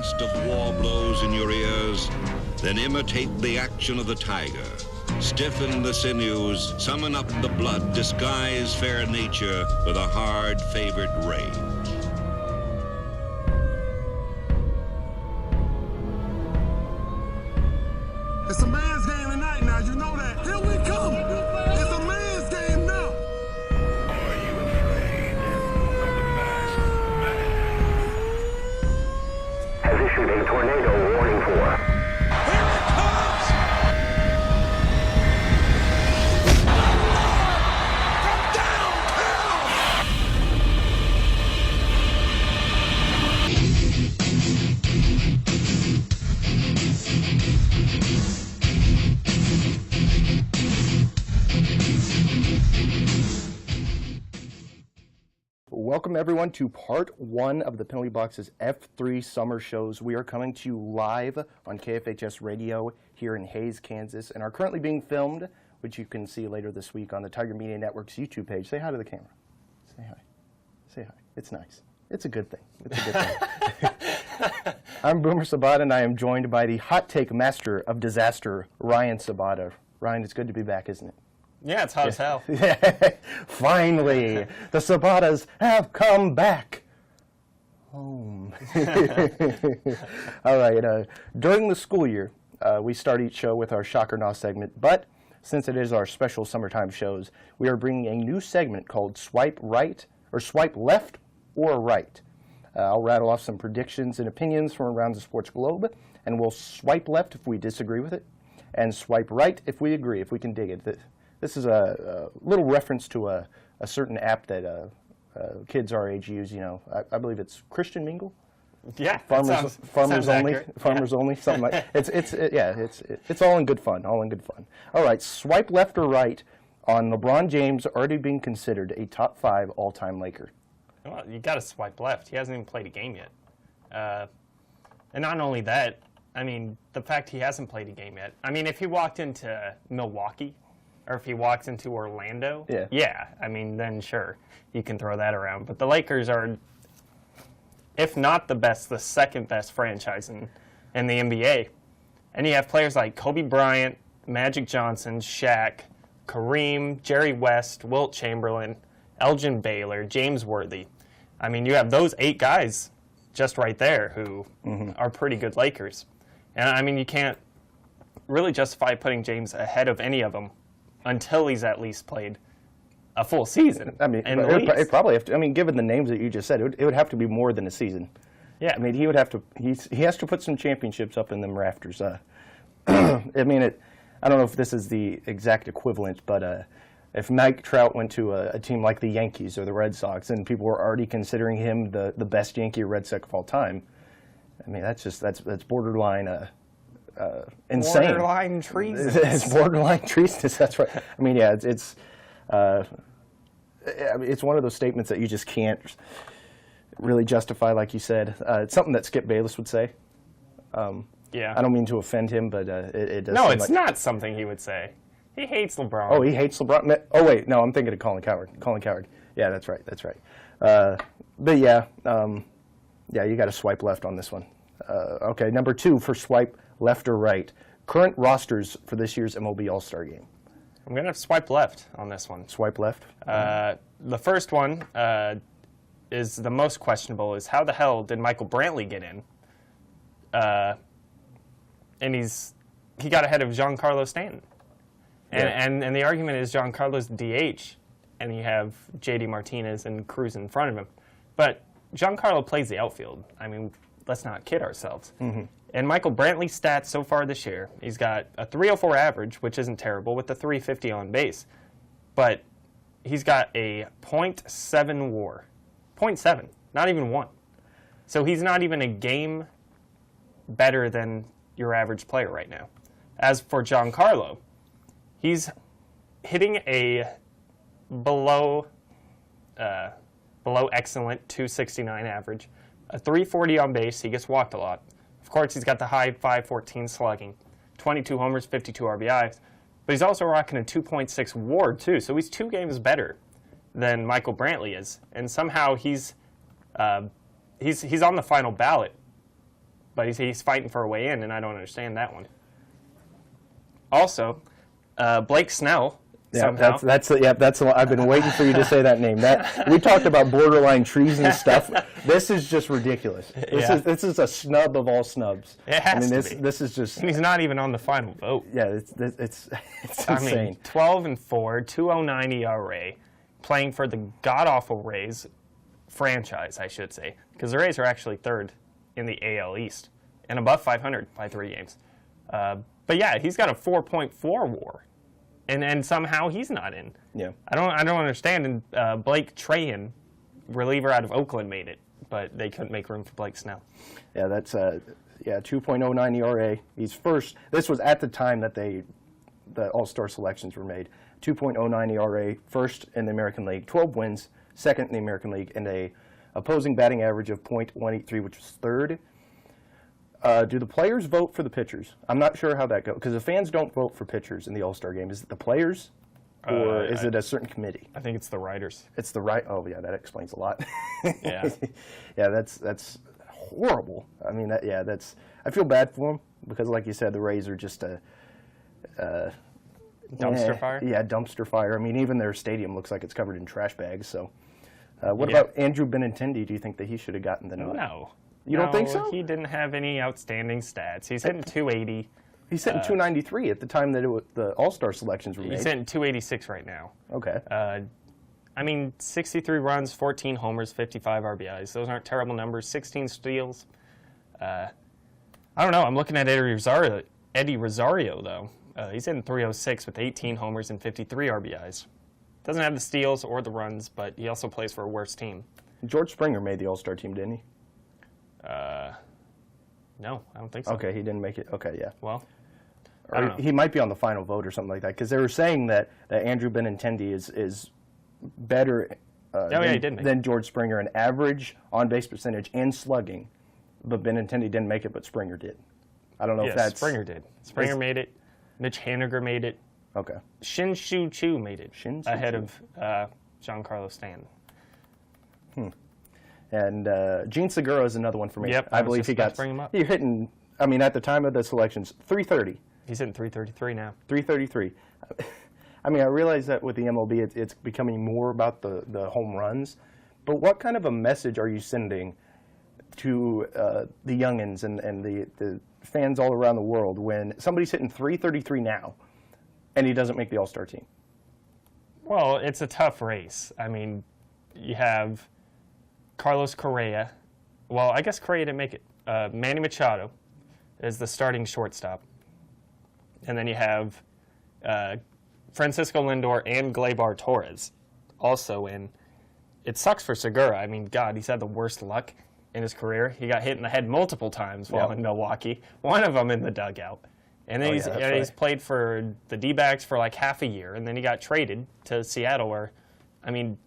blast of war blows in your ears, then imitate the action of the tiger. Stiffen the sinews, summon up the blood, disguise fair nature with a hard favored rage. It's a man's game tonight now, you know that. Here we come. It's a man's game now. Are you afraid of the masked man? Has issued a tornado warning for. Here it comes! From downtown! Welcome everyone to part 1 of the Penalty Box's F3 summer shows. We are coming to you live on KFHS radio here in Hays, Kansas, and are currently being filmed, which you can see later this week on the Tiger Media Network's YouTube page. Say hi to the camera. Say hi. Say hi. It's nice. It's a good thing. It's a good thing. I'm Boomer Sabata, and I am joined by the hot take master of disaster, Ryan Sabata. Ryan, it's good to be back, isn't it? Yeah, it's hot as hell. Finally, the Sabatas have come back home. All right, during the school year, we start each show with our Shock or Nah segment, but since it is our special summertime shows, we are bringing a new segment called Swipe Right, or Swipe Left or Right. I'll rattle off some predictions and opinions from around the sports globe, and we'll swipe left if we disagree with it, and swipe right if we agree, if we can dig it. This is a little reference to a certain app that kids our age use. You know, I believe it's Christian Mingle. Yeah, farmers only, accurate. farmers only, something like. It's all in good fun. All in good fun. All right, swipe left or right on LeBron James already being considered a top 5 all-time Laker. Well, you got to swipe left. He hasn't even played a game yet. And not only that, I mean, the fact he hasn't played a game yet. I mean, if he walked into Milwaukee, or if he walks into Orlando, yeah, I mean, then sure, you can throw that around. But the Lakers are, if not the best, the second best franchise in the NBA. And you have players like Kobe Bryant, Magic Johnson, Shaq, Kareem, Jerry West, Wilt Chamberlain, Elgin Baylor, James Worthy. I mean, you have those 8 guys just right there who are pretty good Lakers. And I mean, you can't really justify putting James ahead of any of them until he's at least played a full season. I mean, it probably have to. I mean, given the names that you just said, it would have to be more than a season. Yeah. I mean, he would have to. He has to put some championships up in them rafters. I mean, I don't know if this is the exact equivalent, but if Mike Trout went to a team like the Yankees or the Red Sox, and people were already considering him the best Yankee or Red Sox of all time, I mean, that's borderline. Insane. Borderline treason. It's borderline treason. That's right. I mean, yeah, it's one of those statements that you just can't really justify, like you said. It's something that Skip Bayless would say. Yeah. I don't mean to offend him, but it does. No, it's not something he would say. He hates LeBron. Oh, he hates LeBron. Oh wait, no, I'm thinking of Colin Cowherd. Colin Cowherd. Yeah, that's right. That's right. But yeah, you got to swipe left on this one. Okay, number 2 for swipe left or right. Current rosters for this year's MLB All-Star Game. I'm going to swipe left on this one. Swipe left? The first one is the most questionable, is how the hell did Michael Brantley get in? And he got ahead of Giancarlo Stanton. And the argument is Giancarlo's DH, and you have J.D. Martinez and Cruz in front of him. But Giancarlo plays the outfield. I mean, let's not kid ourselves. And Michael Brantley's stats so far this year, he's got a 304 average, which isn't terrible, with a 350 on base. But he's got a .7 WAR. .7, not even 1. So he's not even a game better than your average player right now. As for Giancarlo, he's hitting a below excellent 269 average, a 340 on base. He gets walked a lot. Of course, he's got the high 514 slugging, 22 homers, 52 RBIs, but he's also rocking a 2.6 WAR too. So he's 2 games better than Michael Brantley is, and somehow he's on the final ballot but he's fighting for a way in, and I don't understand that one. Also, Blake Snell. Yeah, somehow. that's. I've been waiting for you to say that name. We talked about borderline trees and stuff. This is just ridiculous. This is a snub of all snubs. It has to be. This is just. And he's not even on the final vote. Yeah, it's insane. 12-4, 209 ERA, playing for the god-awful Rays franchise, I should say, because the Rays are actually third in the AL East and above 500 by 3 games. But yeah, he's got a 4.4 WAR. And somehow he's not in. Yeah. I don't understand. And Blake Trahan, reliever out of Oakland, made it, but they couldn't make room for Blake Snell. Yeah, that's 2.09 ERA. He's first. This was at the time that the All-Star selections were made. 2.09 ERA, first in the American League, 12 wins, second in the American League, and a opposing batting average of .183, which was third. Do the players vote for the pitchers? I'm not sure how that goes, because the fans don't vote for pitchers in the All-Star game. Is it the players, or is it a certain committee? I think it's the writers. It's the right. Oh, yeah, that explains a lot. Yeah. Yeah, that's horrible. I mean, that's. I feel bad for them because, like you said, the Rays are just a dumpster fire. Yeah, dumpster fire. I mean, even their stadium looks like it's covered in trash bags. So, what about Andrew Benintendi? Do you think that he should have gotten the nod? No. You don't think so? He didn't have any outstanding stats. He's hitting 280. He's hitting 293 at the time that the All-Star selections were made. He's hitting 286 right now. Okay. I mean, 63 runs, 14 homers, 55 RBIs. Those aren't terrible numbers. 16 steals. I don't know. I'm looking at Eddie Rosario, though. He's hitting 306 with 18 homers and 53 RBIs. Doesn't have the steals or the runs, but he also plays for a worse team. George Springer made the All-Star team, didn't he? No, I don't think so. Okay, he didn't make it. Okay, yeah. Well, I don't know. He might be on the final vote or something like that, because they were saying that Andrew Benintendi is better than George Springer in average on-base percentage and slugging, but Benintendi didn't make it, but Springer did. I don't know if that's... Springer did. Springer made it. Mitch Haniger made it. Okay. Shin-Soo Choo made it ahead of Giancarlo Stanton. And Gene Segura is another one for me. Yep, I believe he got. Bring him up. You're hitting. I mean, at the time of the selections, 330. He's hitting 333 now. 333. I mean, I realize that with the MLB, it's becoming more about the home runs, but what kind of a message are you sending to the youngins and the fans all around the world when somebody's hitting 333 now, and he doesn't make the All-Star team? Well, it's a tough race. I mean, you have Carlos Correa. Well, I guess Correa didn't make it. Manny Machado is the starting shortstop. And then you have Francisco Lindor and Gleyber Torres also in. It sucks for Segura. I mean, God, he's had the worst luck in his career. He got hit in the head multiple times while in Milwaukee, one of them in the dugout. And then he's played for the D-backs for like half a year, and then he got traded to Seattle where, I mean,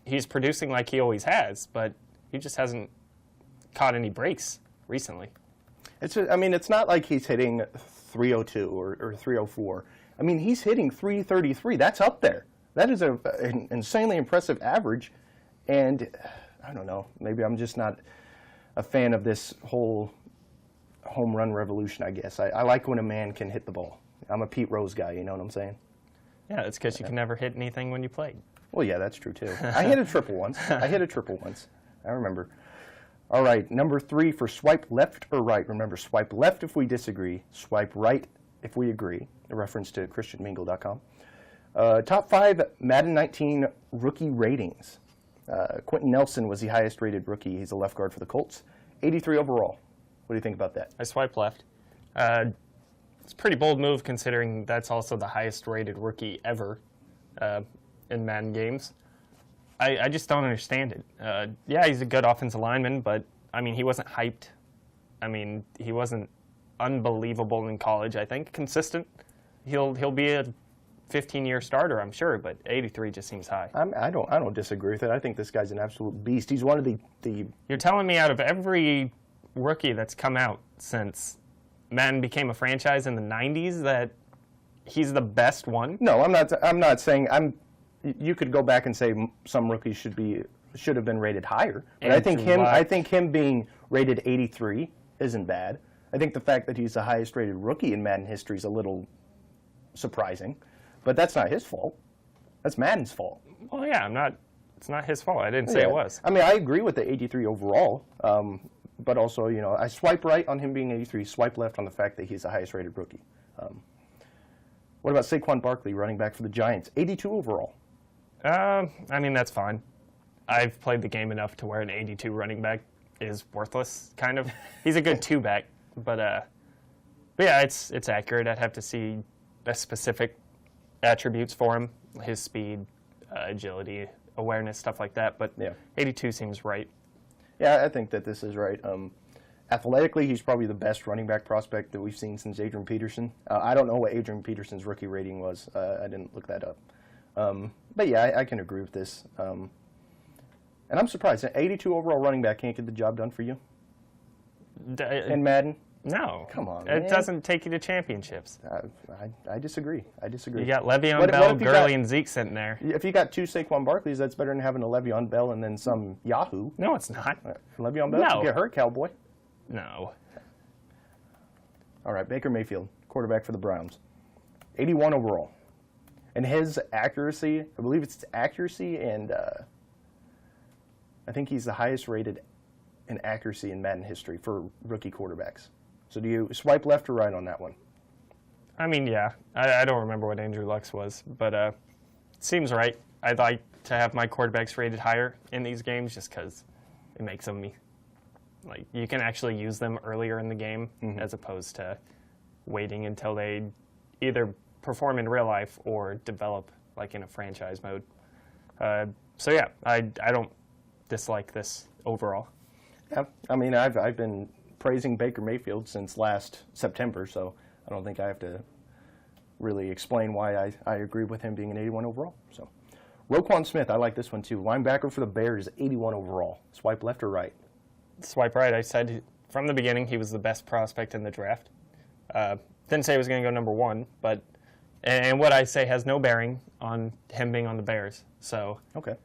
he's producing like he always has, but he just hasn't caught any breaks recently. It's not like he's hitting 302 or 304. I mean, he's hitting 333. That's up there. That is an insanely impressive average. And I don't know, maybe I'm just not a fan of this whole home run revolution, I guess. I like when a man can hit the ball. I'm a Pete Rose guy, you know what I'm saying? Yeah, it's because you can never hit anything when you played. Well, yeah, that's true, too. I hit a triple once. I remember. All right, number 3 for swipe left or right. Remember, swipe left if we disagree, swipe right if we agree. A reference to ChristianMingle.com. Top 5 Madden 19 rookie ratings. Quentin Nelson was the highest rated rookie. He's a left guard for the Colts. 83 overall. What do you think about that? I swipe left. It's a pretty bold move considering that's also the highest rated rookie ever in Madden games. I just don't understand it. Yeah, he's a good offensive lineman, but, I mean, he wasn't hyped. I mean, he wasn't unbelievable in college, I think. Consistent. He'll be a 15-year starter, I'm sure, but 83 just seems high. I don't disagree with it. I think this guy's an absolute beast. He's one of the... You're telling me out of every rookie that's come out since Madden became a franchise in the 90s that he's the best one? No, I'm not saying... You could go back and say some rookies should have been rated higher, but I think him being rated 83 isn't bad. I think the fact that he's the highest rated rookie in Madden history is a little surprising, but that's not his fault. That's Madden's fault. Well, yeah, it's not his fault. I didn't say it was. I mean, I agree with the 83 overall, but also, I swipe right on him being 83, swipe left on the fact that he's the highest rated rookie. What about Saquon Barkley, running back for the Giants, 82 overall? I mean, that's fine. I've played the game enough to where an 82 running back is worthless, kind of. He's a good two-back, but yeah, it's accurate. I'd have to see the specific attributes for him, his speed, agility, awareness, stuff like that, but yeah. 82 seems right. Yeah, I think that this is right. Athletically, he's probably the best running back prospect that we've seen since Adrian Peterson. I don't know what Adrian Peterson's rookie rating was. I didn't look that up. But yeah, I can agree with this. And I'm surprised. An 82 overall running back can't get the job done for you? In Madden? No. Come on, It man. doesn't take you to championships. I disagree. You got Le'Veon What Bell, if you Gurley, got- and Zeke sitting there. If you got two Saquon Barkleys, that's better than having a Le'Veon Bell and then some Yahoo. No, it's not. Le'Veon Bell No. could get hurt, cowboy. No. All right, Baker Mayfield, quarterback for the Browns. 81 overall. And his accuracy, I believe it's accuracy, and I think he's the highest rated in accuracy in Madden history for rookie quarterbacks. So do you swipe left or right on that one? I mean, yeah. I don't remember what Andrew Luck's was, but it seems right. I'd like to have my quarterbacks rated higher in these games just because it makes them me. Like, you can actually use them earlier in the game as opposed to waiting until they either perform in real life or develop, like, in a franchise mode. So, yeah, I don't dislike this overall. Yeah, I mean, I've been praising Baker Mayfield since last September, so I don't think I have to really explain why I agree with him being an 81 overall. So, Roquan Smith, I like this one too. Linebacker for the Bears, 81 overall. Swipe left or right? Swipe right. I said from the beginning he was the best prospect in the draft. Didn't say he was going to go number one, but and what I say has no bearing on him being on the Bears. So Okay.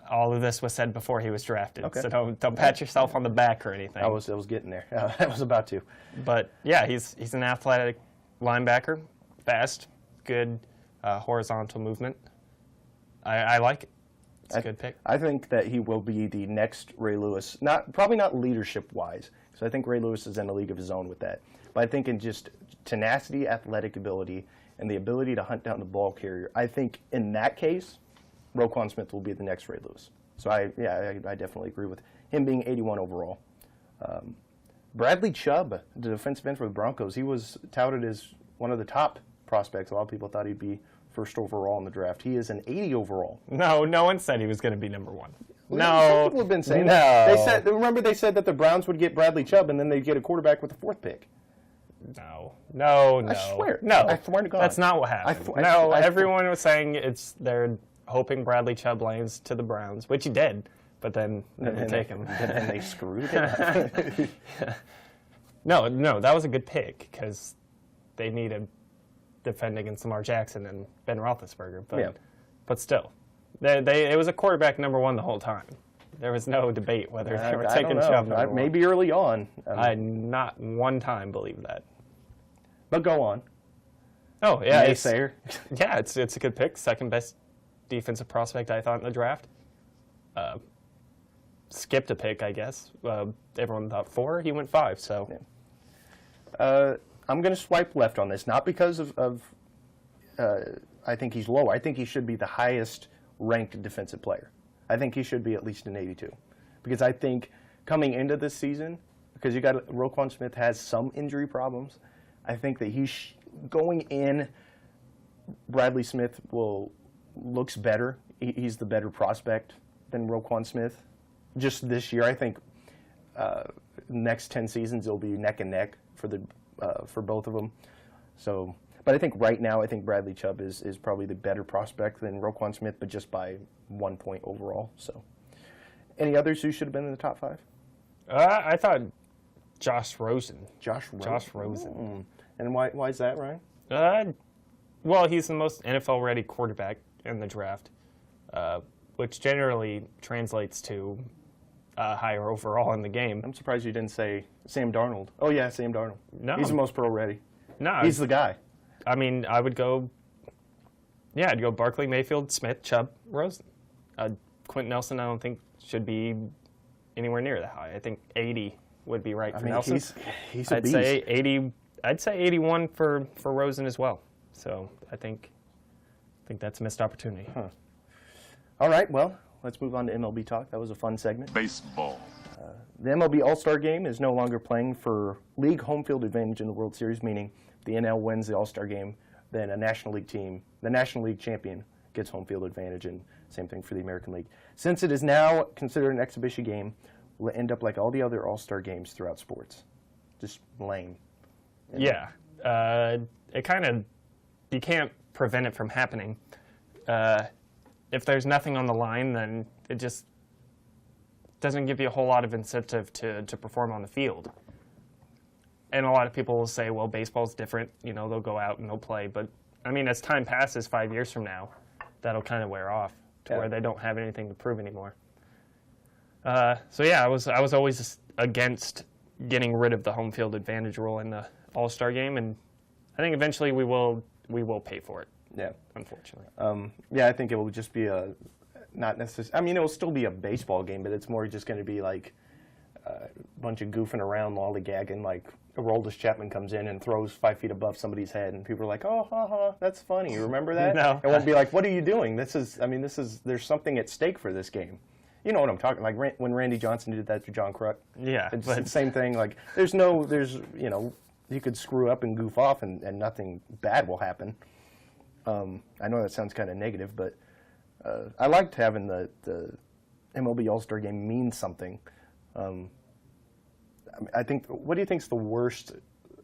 all of this was said before he was drafted. Okay. So don't pat yourself on the back or anything. I was getting there. I was about to. But yeah, he's an athletic linebacker, fast, good horizontal movement. I like it. It's a good pick. I think that he will be the next Ray Lewis. Probably not leadership-wise, because I think Ray Lewis is in a league of his own with that. But I think in just tenacity, athletic ability, and the ability to hunt down the ball carrier, I think in that case, Roquan Smith will be the next Ray Lewis. So I definitely agree with him being 81 overall. Bradley Chubb, the defensive end for the Broncos, he was touted as one of the top prospects. A lot of people thought he'd be first overall in the draft. He is an 80 overall. No one said he was going to be number one. Some No. people have been saying No. that. Remember they said that the Browns would get Bradley Chubb and then they'd get a quarterback with the fourth pick. No. I swear. No. I swear to God. That's not what happened. Everyone was saying they're hoping Bradley Chubb lands to the Browns, which he did, but then they didn't take him. And they screwed it. No, that was a good pick because they need to defend against Lamar Jackson and Ben Roethlisberger. But still, it was a quarterback number one the whole time. There was no debate whether they were taking Chubb number one. Maybe early on. I not one time believed that. But go on. Oh, yeah. Naysayer. Yeah, it's a good pick. Second best defensive prospect, I thought, in the draft. Skipped a pick, I guess. Everyone thought 4. He went 5, so. Yeah. I'm going to swipe left on this, not because of I think he's low. I think he should be the highest ranked defensive player. I think he should be at least an 82. Because I think coming into this season, because you got Roquan Smith has some injury problems, I think that he's going in, Bradley Smith looks better. He's the better prospect than Roquan Smith. Just this year, I think next 10 seasons it'll be neck and neck for both of them. So, but I think right now, I think Bradley Chubb is probably the better prospect than Roquan Smith, but just by 1 point overall. So, any others who should have been in the top 5? I thought Josh Rosen. Josh Rosen. And why is that, Ryan? Well, he's the most NFL-ready quarterback in the draft, which generally translates to higher overall in the game. I'm surprised you didn't say Sam Darnold. Oh, yeah, Sam Darnold. No. He's the most pro-ready. No, He's the guy. I mean, I would go. Yeah, I'd go Barkley, Mayfield, Smith, Chubb, Rosen. Quentin Nelson, I don't think should be anywhere near that high. I think 80 would be right for Nelson. He's a I'd beast. say 80. I'd say 81 for Rosen as well. So I think that's a missed opportunity. Huh. All right, well, let's move on to MLB talk. That was a fun segment. Baseball. The MLB All-Star Game is no longer playing for league home field advantage in the World Series, meaning the NL wins the All-Star Game, then a National League team, the National League champion, gets home field advantage, and same thing for the American League. Since it is now considered an exhibition game, will end up like all the other All-Star games throughout sports. Just lame. Yeah. It kind of, you can't prevent it from happening. If there's nothing on the line, then it just doesn't give you a whole lot of incentive to perform on the field. And a lot of people will say, well, baseball's different. You know, they'll go out and they'll play. But, I mean, as time passes, 5 years from now, that'll kind of wear off to where they don't have anything to prove anymore. So, yeah, I was always against getting rid of the home field advantage rule in the All-Star game. And I think eventually we will pay for it. Yeah. Unfortunately. Yeah, I think it will just be not necessarily, I mean, it will still be a baseball game, but it's more just going to be like a bunch of goofing around, lollygagging, like Aroldis Chapman comes in and throws 5 feet above somebody's head, and people are like, oh, ha, ha, that's funny. Remember that? No. It won't be like, what are you doing? There's something at stake for this game. You know what I'm talking, like when Randy Johnson did that to John Kruk. Yeah. It's the same thing, like you could screw up and goof off and nothing bad will happen. I know that sounds kind of negative, but I liked having the MLB All-Star Game mean something. I think, what do you think is the worst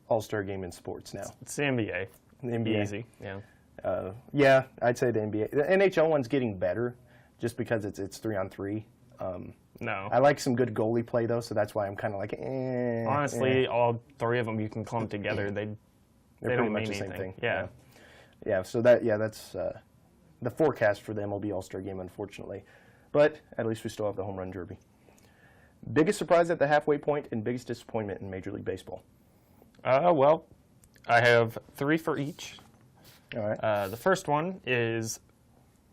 All-Star Game in sports now? It's the NBA. The NBA. Easy, yeah. Yeah, I'd say the NBA. The NHL one's getting better just because it's 3-on-3. No. I like some good goalie play, though, so that's why I'm kind of like, eh. Honestly, all three of them you can clump together. They They're don't pretty much mean the same anything. thing. Yeah. Yeah, so that's the forecast for the MLB All-Star Game, unfortunately. But at least we still have the home run derby. Biggest surprise at the halfway point and biggest disappointment in Major League Baseball? Well, I have 3 for each. All right. The first one is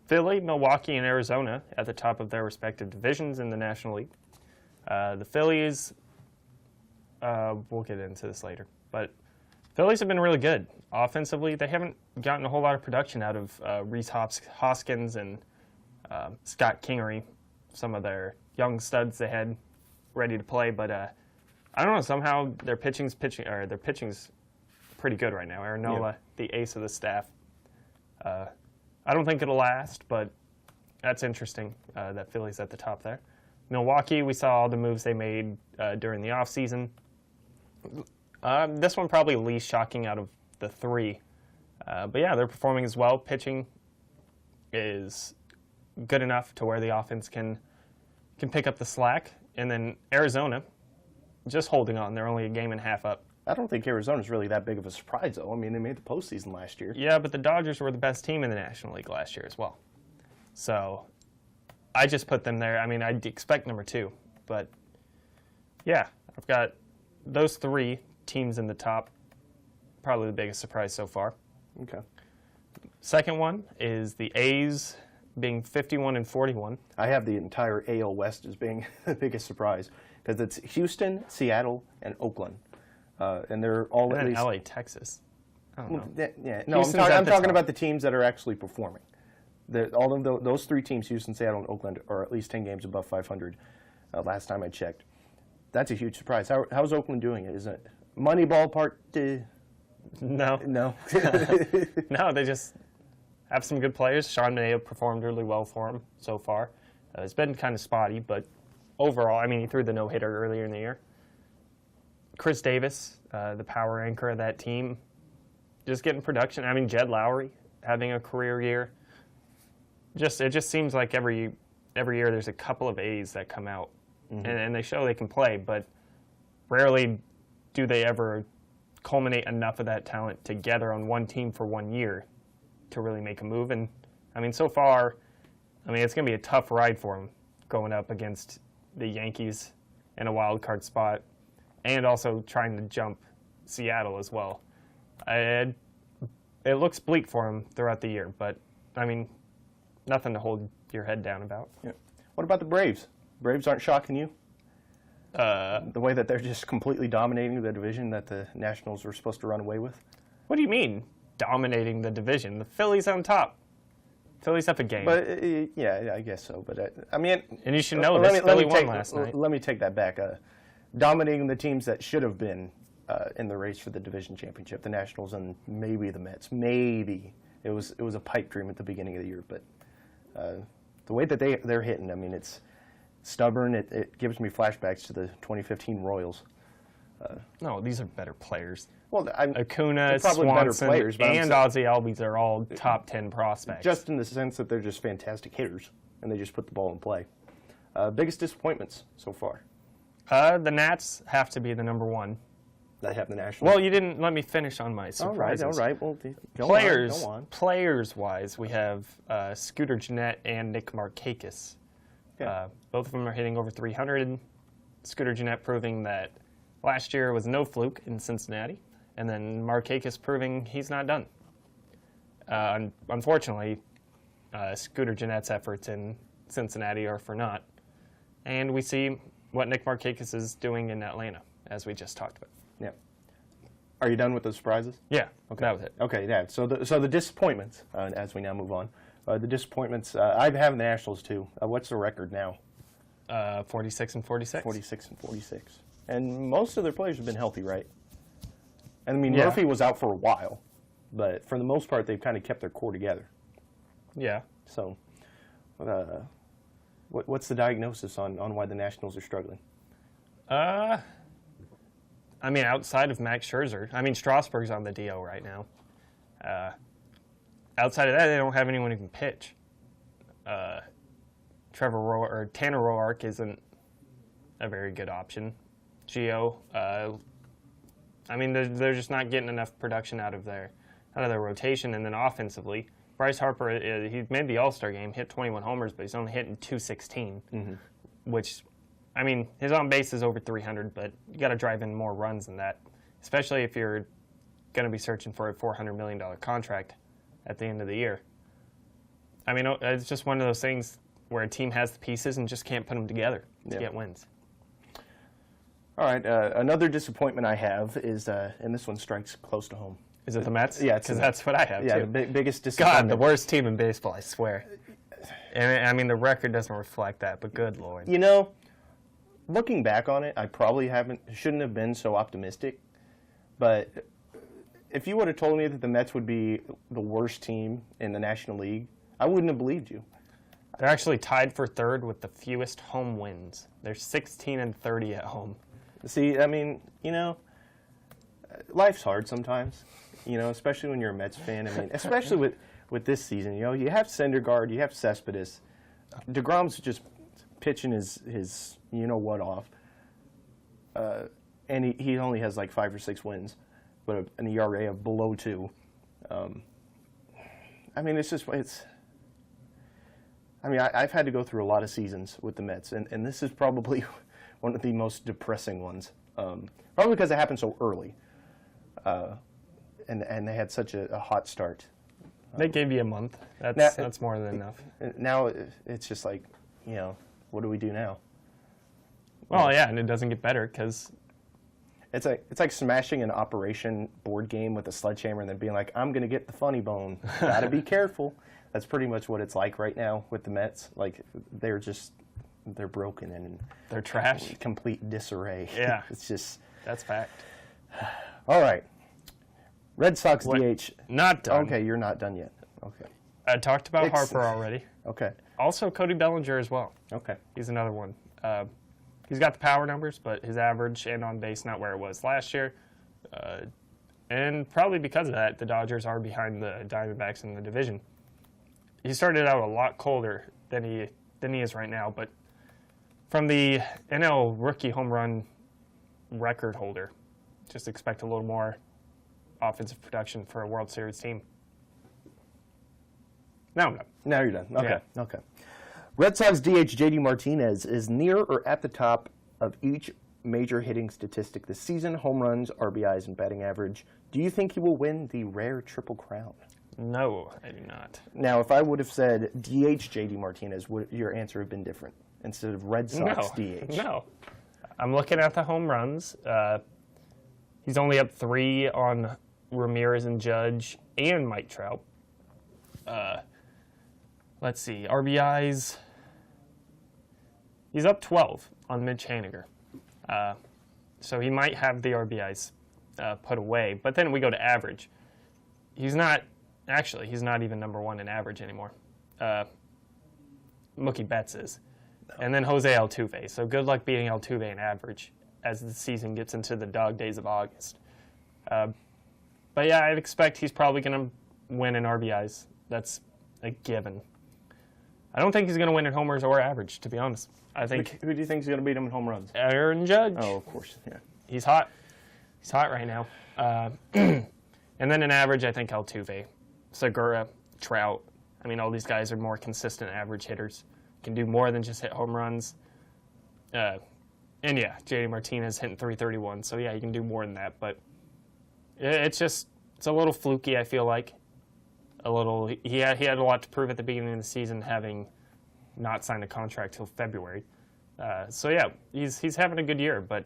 Philly, Milwaukee, and Arizona at the top of their respective divisions in the National League. The Phillies, we'll get into this later, but Phillies have been really good. Offensively, they haven't gotten a whole lot of production out of Rhys Hoskins and Scott Kingery, some of their young studs they had ready to play, but I don't know, somehow their pitching's pretty good right now. Aaron Nola, the ace of the staff. I don't think it'll last, but that's interesting that Philly's at the top there. Milwaukee, we saw all the moves they made during the offseason. This one probably least shocking out of the 3. But yeah, they're performing as well. Pitching is good enough to where the offense can pick up the slack. And then Arizona, just holding on. They're only a game and a half up. I don't think Arizona's really that big of a surprise, though. I mean, they made the postseason last year. Yeah, but the Dodgers were the best team in the National League last year as well. So I just put them there. I mean, I'd expect number 2. But yeah, I've got those 3 teams in the top. Probably the biggest surprise so far. Okay. Second one is the A's being 51-41. I have the entire AL West as being the biggest surprise because it's Houston, Seattle, and Oakland. And they're all And at then least... LA, Texas. I don't know. Yeah, no, Houston's at I'm the talking top. about the teams that are actually performing. All of those 3 teams, Houston, Seattle, and Oakland, are at least 10 games above 500 last time I checked. That's a huge surprise. How's Oakland doing it? Is it Moneyball Part 2? No. No. No, they just have some good players. Sean Manaea performed really well for them so far. It's been kind of spotty, but overall, I mean, he threw the no-hitter earlier in the year. Chris Davis, the power anchor of that team, just getting production. I mean, Jed Lowry having a career year. It just seems like every year there's a couple of A's that come out, and they show they can play, but rarely do they ever culminate enough of that talent together on one team for 1 year to really make a move. And, I mean, so far, I mean, it's going to be a tough ride for them going up against the Yankees in a wild card spot, and also trying to jump Seattle as well. It looks bleak for them throughout the year, but I mean, nothing to hold your head down about. Yeah. What about the Braves? Braves aren't shocking you? The way that they're just completely dominating the division that the Nationals were supposed to run away with? What do you mean, dominating the division? The Phillies on top. Phillies up a game. But yeah, I guess so. But I mean, and you should know this. Philly won last night. Let me take that back. Dominating the teams that should have been in the race for the division championship, the Nationals and maybe the Mets. Maybe it was a pipe dream at the beginning of the year, but the way that they're hitting, I mean, it's stubborn. It gives me flashbacks to the 2015 Royals. No, these are better players. Well, Acuna, probably Swanson, better players, and Ozzie Albies are all top 10 prospects. Just in the sense that they're just fantastic hitters, and they just put the ball in play. Biggest disappointments so far? The Nats have to be the number one. They have the Nationals. Well, you didn't let me finish on my surprises. All right. Well, go on. Players-wise, we have Scooter Gennett and Nick Markakis. Yeah. Both of them are hitting over 300. Scooter Gennett proving that last year was no fluke in Cincinnati, and then Markakis proving he's not done. Unfortunately, Scooter Gennett's efforts in Cincinnati are for naught, and we see what Nick Markakis is doing in Atlanta, as we just talked about. Yeah. Are you done with the surprises? Yeah, okay. That was it. Okay, yeah. So the disappointments, as we now move on, the disappointments, I have the Nationals too. What's the record now? 46 and 46. 46 and 46. And most of their players have been healthy, right? And I mean, Yeah. Murphy was out for a while, but for the most part, they've kind of kept their core together. Yeah. So, what's the diagnosis on why the Nationals are struggling? I mean, outside of Max Scherzer, I mean, Strasburg's on the DL right now. Outside of that, they don't have anyone who can pitch. Tanner Roark isn't a very good option. Gio, I mean, they're just not getting enough production out of their rotation. And then offensively, Bryce Harper, he made the All-Star game, hit 21 homers, but he's only hitting 216, which, I mean, his on base is over 300, but you got to drive in more runs than that, especially if you're going to be searching for a $400 million contract at the end of the year. I mean, it's just one of those things where a team has the pieces and just can't put them together to get wins. All right, another disappointment I have is, and this one strikes close to home. Is it the Mets? Yeah, because that's what I have, yeah, too. the biggest disappointment. God, the worst team in baseball, I swear. And I mean, the record doesn't reflect that, but good Lord. You know, looking back on it, I probably shouldn't have been so optimistic. But if you would have told me that the Mets would be the worst team in the National League, I wouldn't have believed you. They're actually tied for third with the fewest home wins. They're 16 and 30 at home. See, I mean, you know, life's hard sometimes, you know, especially when you're a Mets fan. I mean, especially with this season, you know, you have Syndergaard, you have Cespedes. DeGrom's just pitching his you-know-what off. And he only has like 5 or 6 wins, but an ERA of below 2. I mean, I've had to go through a lot of seasons with the Mets, and this is probably one of the most depressing ones. Probably because it happened so early, and they had such a hot start. They gave you a month. That's more than enough. Now it's just like, you know, what do we do now? Well, yeah, and it doesn't get better because it's like smashing an Operation board game with a sledgehammer and then being like, I'm going to get the funny bone. Got to be careful. That's pretty much what it's like right now with the Mets. Like, they're broken and they're trash. Complete disarray. Yeah. It's just... That's fact. All right. Red Sox DH. Not done. Okay, you're not done yet. Okay. I talked about Harper already. Okay. Also, Cody Bellinger as well. Okay. He's another one. He's got the power numbers, but his average and on base not where it was last year. And probably because of that, the Dodgers are behind the Diamondbacks in the division. He started out a lot colder than he is right now, but from the NL rookie home run record holder, just expect a little more offensive production for a World Series team. Now I'm done. Now you're done. Okay. Yeah. Okay. Red Sox DH JD Martinez is near or at the top of each major hitting statistic this season: home runs, RBIs, and batting average. Do you think he will win the rare Triple Crown? No, I do not. Now, if I would have said DH JD Martinez, would your answer have been different instead of Red Sox DH? No. I'm looking at the home runs. He's only up 3 on Ramirez and Judge and Mike Trout. Let's see. RBIs. He's up 12 on Mitch Haniger. So he might have the RBIs put away. But then we go to average. He's not even number 1 in average anymore. Mookie Betts is. No. And then Jose Altuve. So good luck beating Altuve in average as the season gets into the dog days of August. But yeah, I'd expect he's probably going to win in RBIs. That's a given. I don't think he's going to win in homers or average, to be honest. I think. Who do you think is going to beat him in home runs? Aaron Judge. Oh, of course. Yeah. He's hot. He's hot right now. And then in average, I think Altuve, Segura, Trout. I mean, all these guys are more consistent average hitters. Can do more than just hit home runs. And yeah, JD Martinez hitting 331. So yeah, he can do more than that. But it's a little fluky, I feel like. He had a lot to prove at the beginning of the season, having not signed a contract till February. So yeah, he's having a good year, but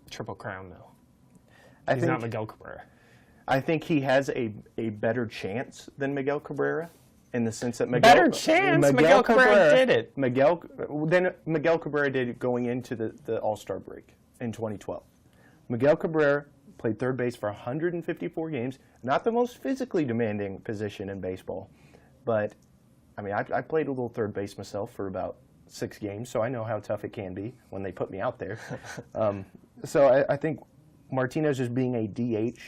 Triple Crown though. He's not Miguel Cabrera. I think he has a better chance than Miguel Cabrera in the sense that Miguel Cabrera did it. Miguel Cabrera did it going into the All-Star break in 2012. Miguel Cabrera played third base for 154 games. Not the most physically demanding position in baseball, but I mean, I played a little third base myself for about 6 games, so I know how tough it can be when they put me out there. So I think Martinez is being a DH.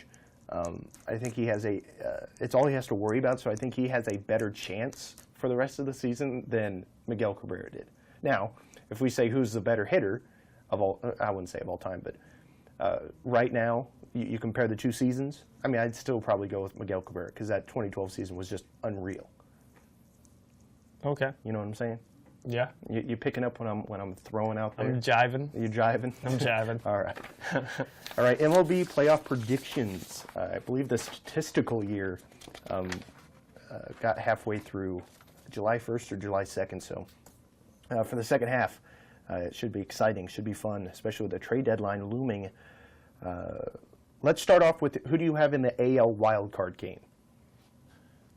I think he has it's all he has to worry about, so I think he has a better chance for the rest of the season than Miguel Cabrera did. Now, if we say who's the better hitter of all, I wouldn't say of all time, but right now, you compare the 2 seasons, I mean, I'd still probably go with Miguel Cabrera because that 2012 season was just unreal. Okay. You know what I'm saying? Yeah. You picking up when I'm throwing out there? I'm jiving. You jiving? I'm jiving. All right. All right, MLB playoff predictions. I believe the statistical year got halfway through July 1st or July 2nd, so for the second half, it should be exciting, should be fun, especially with the trade deadline looming. Let's start off with who do you have in the AL wildcard game?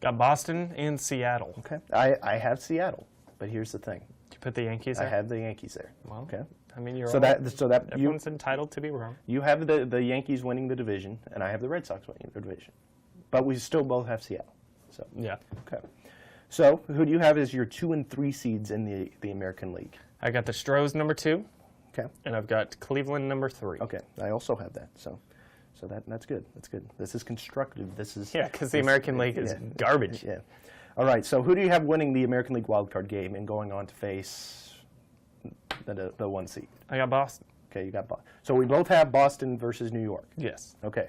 Got Boston and Seattle. Okay. I have Seattle, but here's the thing. Did you put the Yankees there? I have the Yankees there. Well, okay. I mean, everyone's entitled to be wrong. You have the Yankees winning the division, and I have the Red Sox winning the division. But we still both have Seattle. So yeah. Okay. So who do you have as your 2 and 3 seeds in the American League? I got the Stros number 2. Okay. And I've got Cleveland number 3. Okay. I also have that. So that's good. That's good. This is constructive. This is because the American League is garbage. Yeah. All right. So who do you have winning the American League wildcard game and going on to face the 1 seed? I got Boston. Okay, you got Boston. So we both have Boston versus New York. Yes. Okay.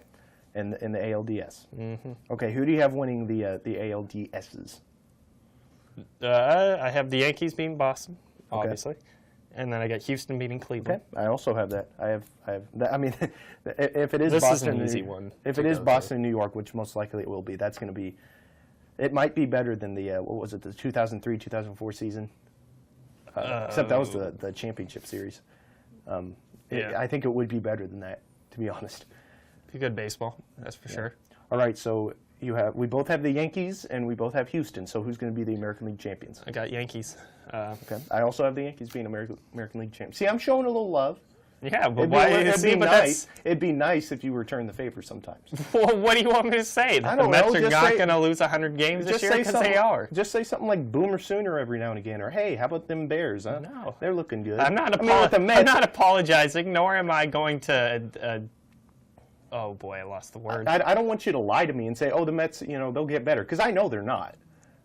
In the ALDS. Mm-hmm. Okay. Who do you have winning the ALDSs? I have the Yankees beating Boston, obviously. Okay. And then I got Houston beating Cleveland. Okay, I also have that. I have. I mean, if it is this Boston, is an easy one. If it is Boston, New York, which most likely it will be, that's going to be. It might be better than the what was it, the 2003-2004 season. Except that was the championship series. Yeah. I think it would be better than that, to be honest. Be good baseball, that's for sure. All right, so we both have the Yankees and we both have Houston. So who's going to be the American League champions? I got Yankees. Okay. I also have the Yankees being American League champions. See, I'm showing a little love. Yeah, but why? It'd be nice if you return the favor sometimes. Well, what do you want me to say? That the Mets are not going to lose 100 games this year because they are. Just say something like Boomer Sooner every now and again, or hey, how about them Bears? Huh? No, they're looking good. I'm not apologizing, nor am I going to. Oh boy, I lost the word. I don't want you to lie to me and say, oh, the Mets, they'll get better, because I know they're not.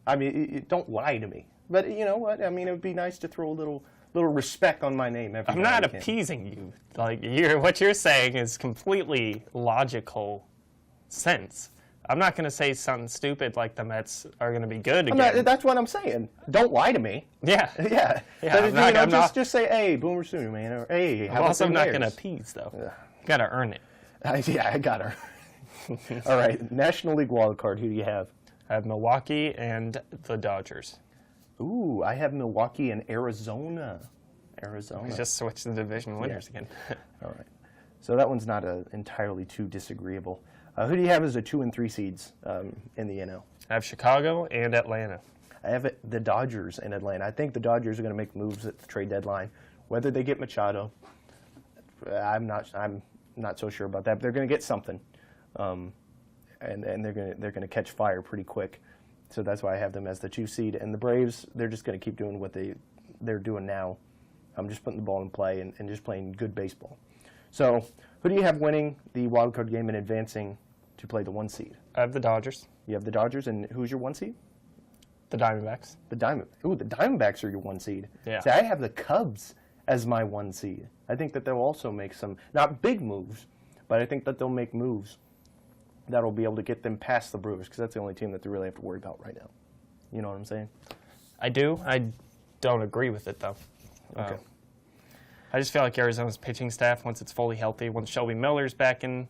I mean, don't lie to me. But you know what? I mean, it would be nice to throw a little respect on my name. I'm not appeasing you. Like what you're saying is completely logical sense. I'm not going to say something stupid like the Mets are going to be good again. That's what I'm saying. Don't lie to me. Yeah. Yeah. Yeah, just say, hey, Boomer Sooner, man. Or, hey, how I'm about also them not Bears? going to appease, though. Got to earn it. Yeah, I got her. All right, National League wild card. Who do you have? I have Milwaukee and the Dodgers. Ooh, I have Milwaukee and Arizona. Arizona. We just switched the division winners again. All right. So that one's not entirely too disagreeable. Who do you have as a 2 and 3 seeds in the NL? I have Chicago and Atlanta. I have the Dodgers and Atlanta. I think the Dodgers are going to make moves at the trade deadline. Whether they get Machado, I'm not so sure about that. But they're going to get something, and they're going to catch fire pretty quick. So that's why I have them as the 2 seed. And the Braves, they're just going to keep doing what they're doing now. I'm just putting the ball in play and just playing good baseball. So who do you have winning the wild card game and advancing to play the 1 seed? I have the Dodgers. You have the Dodgers, and who's your 1 seed? The Diamondbacks. The Diamondbacks are your 1 seed. Yeah. See, I have the Cubs as my 1 seed. I think that they'll also make some, not big moves, but I think that they'll make moves that'll be able to get them past the Brewers, because that's the only team that they really have to worry about right now. You know what I'm saying? I do. I don't agree with it, though. Okay. I just feel like Arizona's pitching staff, once it's fully healthy, once Shelby Miller's back in,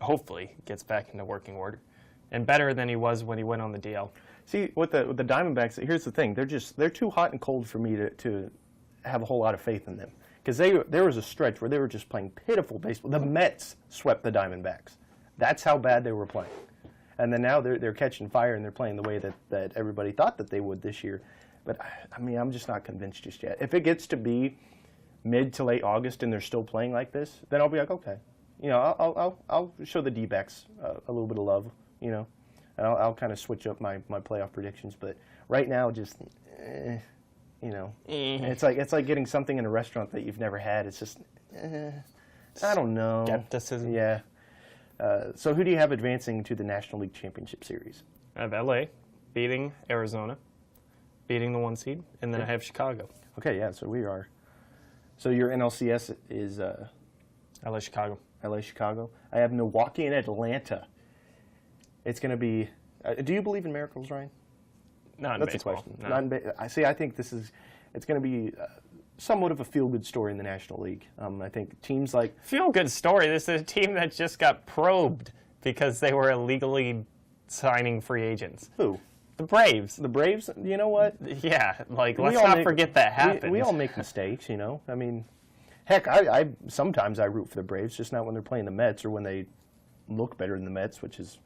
hopefully gets back into working order, and better than he was when he went on the DL. See, with the Diamondbacks, here's the thing: they're too hot and cold for me to have a whole lot of faith in them. Because there was a stretch where they were just playing pitiful baseball. The Mets swept the Diamondbacks. That's how bad they were playing. And then now they're catching fire and they're playing the way that everybody thought that they would this year. But I mean, I'm just not convinced just yet. If it gets to be mid to late August and they're still playing like this, then I'll be like, okay, you know, I'll show the D-backs a little bit of love, you know, and I'll kind of switch up my playoff predictions. But right now, just you know, it's like getting something in a restaurant that you've never had. It's just I don't know. Skepticism. Yeah. So who do you have advancing to the National League Championship Series? I have LA beating Arizona, beating the 1 seed, and then I have Chicago. Okay, yeah. So we are. So your NLCS is LA Chicago. LA Chicago. I have Milwaukee and Atlanta. It's going to be. Do you believe in miracles, Ryan? Not in That's baseball. a question. No. Not in I see. I think it's going to be somewhat of a feel-good story in the National League. I think teams like Feel-good story. This is a team that just got probed because they were illegally signing free agents. who? The Braves. The Braves. You know what? Yeah, like, We let's all not make- forget that happened. We all make mistakes, you know. I mean, heck, I sometimes I root for the Braves, just not when they're playing the Mets or when they look better than the Mets, which is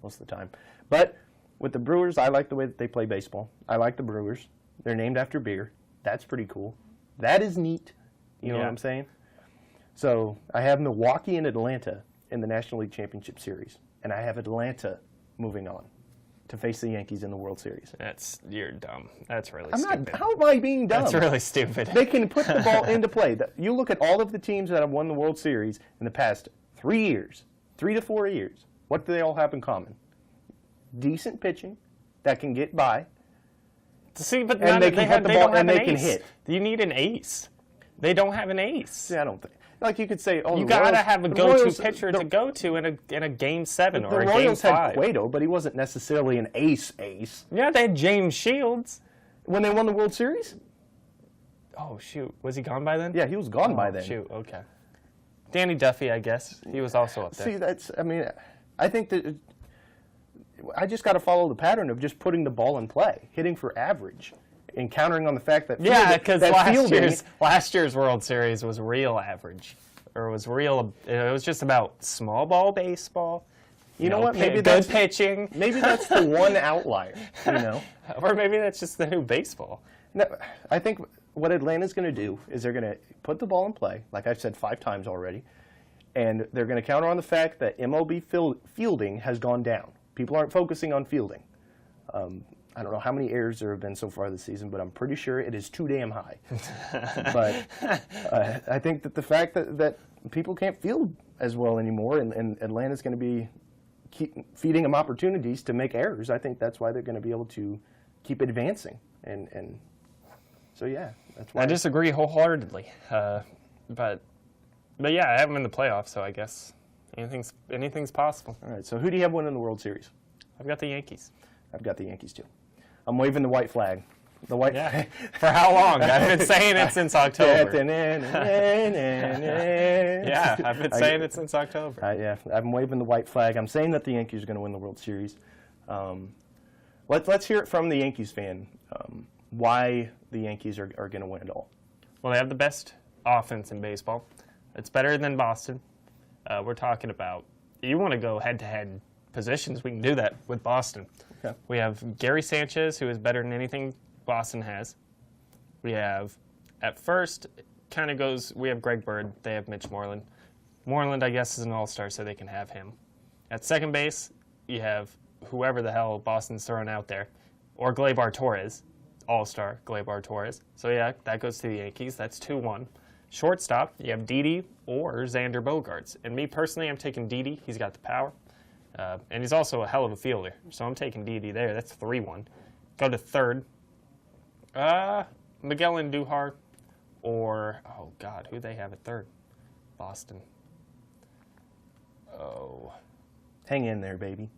most of the time. But with the Brewers, I like the way that they play baseball. I like the Brewers. They're named after beer. That's pretty cool. That is neat. You know what Yeah. I'm saying? So I have Milwaukee and Atlanta in the National League Championship Series, and I have Atlanta moving on to face the Yankees in the World Series. You're dumb. That's really I'm stupid. not. How am I being dumb? That's really stupid. They can put the ball into play. You look at all of the teams that have won the World Series in the past 3 years, 3 to 4 years. What do they all have in common? Decent pitching that can get by. See, but And they can hit the ball don't and have they an can ace. hit. You need an ace. They don't have an ace. See, I don't think. Like you could say, oh, You the gotta Royals- have a the go-to Royals- pitcher the- to go to in a game 7 The or a game Royals 5. had Cueto, but he wasn't necessarily an ace. Yeah, they had James Shields. When they won the World Series? Oh shoot, was he gone by then? Yeah, he was gone by Oh, then. Shoot, okay. Danny Duffy, I guess he was also up there. See, I think that I just got to follow the pattern of just putting the ball in play, hitting for average, and countering on the fact that Yeah, because fielding, last year's World Series was real average, or was real. It was just about small ball baseball. You know what? Maybe good that's pitching, maybe that's the one outlier. You know, or maybe that's just the new baseball. no, I think what Atlanta's going to do is they're going to put the ball in play, like I've said 5 times already, and they're going to counter on the fact that MLB fielding has gone down. People aren't focusing on fielding. I don't know how many errors there have been so far this season, but I'm pretty sure it is too damn high. But I think that the fact that people can't field as well anymore, and Atlanta's going to keep feeding them opportunities to make errors, I think that's why they're going to be able to keep advancing. And so, yeah, that's why. I disagree wholeheartedly, but yeah, I have them in the playoffs, so I guess Anything's possible. All right, so who do you have winning the World Series? I've got the Yankees. I've got the Yankees, too. I'm waving the white flag. The white flag. For how long? I've been saying it since October. Yeah, I've been saying it since October. Yeah, I'm waving the white flag. I'm saying that the Yankees are going to win the World Series. Let's hear it from the Yankees fan. Why the Yankees are going to win it all. Well, they have the best offense in baseball. It's better than Boston. We're talking about, you want to go head-to-head positions, we can do that with Boston. Okay. We have Gary Sanchez, who is better than anything Boston has. We have, at first, kind of goes, we have Greg Bird, they have Mitch Moreland. Moreland, I guess, is an all-star, so they can have him. At second base, you have whoever the hell Boston's throwing out there, or Gleyber Torres, all-star Gleyber Torres. So, yeah, that goes to the Yankees. That's 2-1. Shortstop, you have Didi or Xander Bogaerts. And me, personally, I'm taking Didi. He's got the power. And he's also a hell of a fielder. So I'm taking Didi there. That's 3-1. Go to third. Miguel Andujar or, oh, God, who they have at third? Boston. Oh. Hang in there, baby.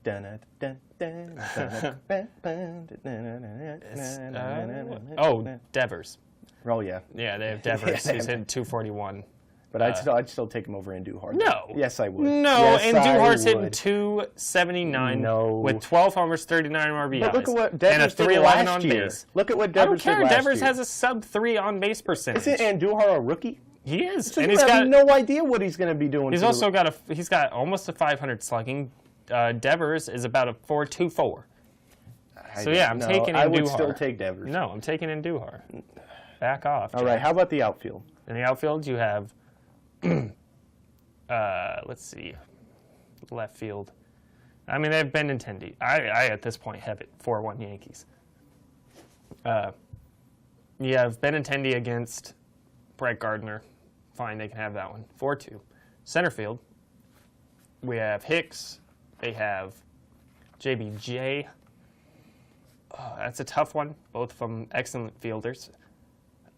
Devers. Oh, yeah. Yeah, they have Devers, who's hitting 241. But I'd still take him over Andujar. No. Yes, I would. No, yes, Andujar's hitting 279 with 12 homers, 39 RBIs, but look at what and Devers a did 311 last on year. base. Look at what Devers did last year. I don't care. Devers has a sub-3 on-base percentage. Isn't Andujar a rookie? He is. So and you have no idea what he's going to be doing. He's also got he's got almost a 500 slugging. Devers is about a 4.24. So, yeah, I'm taking Andujar. I would still take Devers. No, I'm taking Andujar. Back off. All right, how about the outfield? In the outfield, you have, let's see, left field. I mean, they have Benintendi. I at this point, have it 4-1 Yankees. You have Benintendi against Brett Gardner. Fine, they can have that one. 4-2. Center field, we have Hicks. They have JBJ. Oh, that's a tough one. Both of them excellent fielders.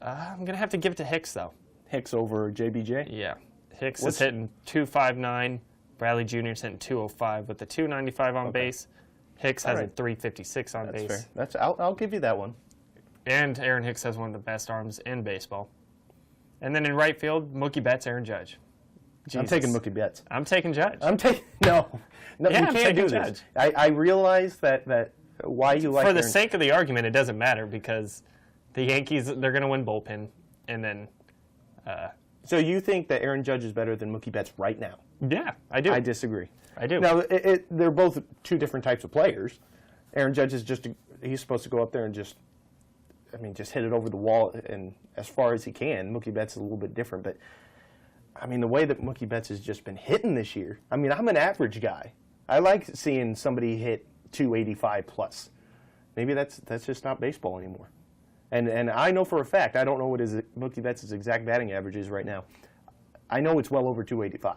I'm going to have to give it to Hicks, though. Hicks over JBJ? Yeah. Hicks is hitting 259. Bradley Jr. is hitting 205 with the 295 on base. Hicks has a 356 on base. That's fair. I'll give you that one. And Aaron Hicks has one of the best arms in baseball. And then in right field, Mookie Betts, Aaron Judge. Jesus. I'm taking Mookie Betts. I'm taking Judge. No, yeah, you can't do this. I realize that why you like For the sake of the argument, it doesn't matter because the Yankees, they're going to win bullpen, and then... So you think that Aaron Judge is better than Mookie Betts right now? Yeah, I do. I disagree. I do. Now, they're both two different types of players. Aaron Judge is he's supposed to go up there and just hit it over the wall and as far as he can. Mookie Betts is a little bit different, but, I mean, the way that Mookie Betts has just been hitting this year, I mean, I'm an average guy. I like seeing somebody hit 285 plus. Maybe that's just not baseball anymore. And I know for a fact, I don't know what Mookie Betts' exact batting average is right now. I know it's well over 285.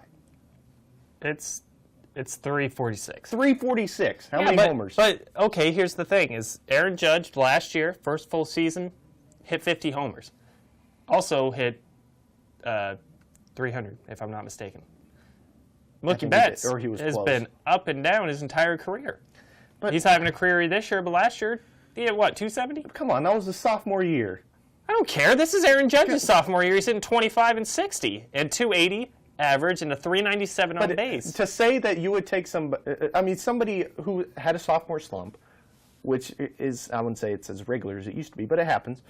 It's 346. 346. How many homers? But, okay, here's the thing, is Aaron Judge last year, first full season, hit 50 homers. Also hit 300, if I'm not mistaken. Mookie Betts has been up and down his entire career. But he's having a career this year, but last year, he hit what, 270? Come on, that was the sophomore year. I don't care. This is Aaron Judge's sophomore year. He's hitting 25 and 60 and 280 average and a 397 on base. To say that you would take somebody who had a sophomore slump, which is, I wouldn't say it's as regular as it used to be, but it happens.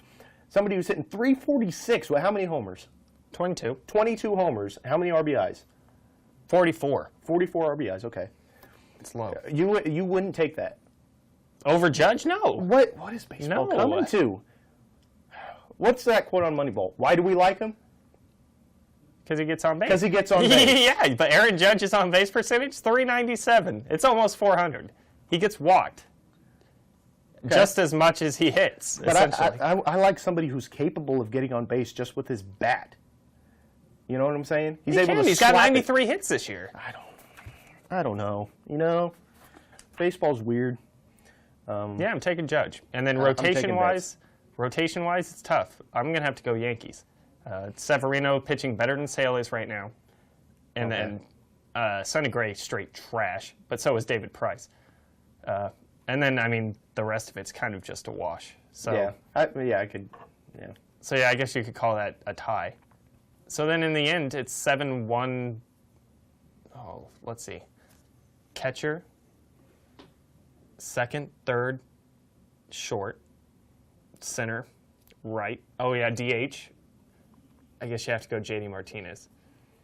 Somebody who's hitting 346, well, how many homers? 22. 22 homers. How many RBIs? 44. 44 RBIs, okay. It's low. You wouldn't take that. Over Judge? No. What is baseball coming to? What's that quote on Moneyball? Why do we like him? Because he gets on base. Because he gets on base. Yeah, but Aaron Judge's on base percentage, 397. It's almost 400. He gets walked just as much as he hits, but essentially. I like somebody who's capable of getting on base just with his bat. You know what I'm saying? He's got 93 hits this year. I don't know. You know, baseball's weird. Yeah, I'm taking Judge. And then rotation-wise, it's tough. I'm going to have to go Yankees. Severino pitching better than Sale is right now. And then Sonny Gray, straight trash, but so is David Price. And then, I mean, the rest of it's kind of just a wash. So Yeah, I could. Yeah. So yeah, I guess you could call that a tie. So then in the end, it's 7-1. Oh, let's see. Catcher, second, third, short, center, right. Oh yeah, DH. I guess you have to go JD Martinez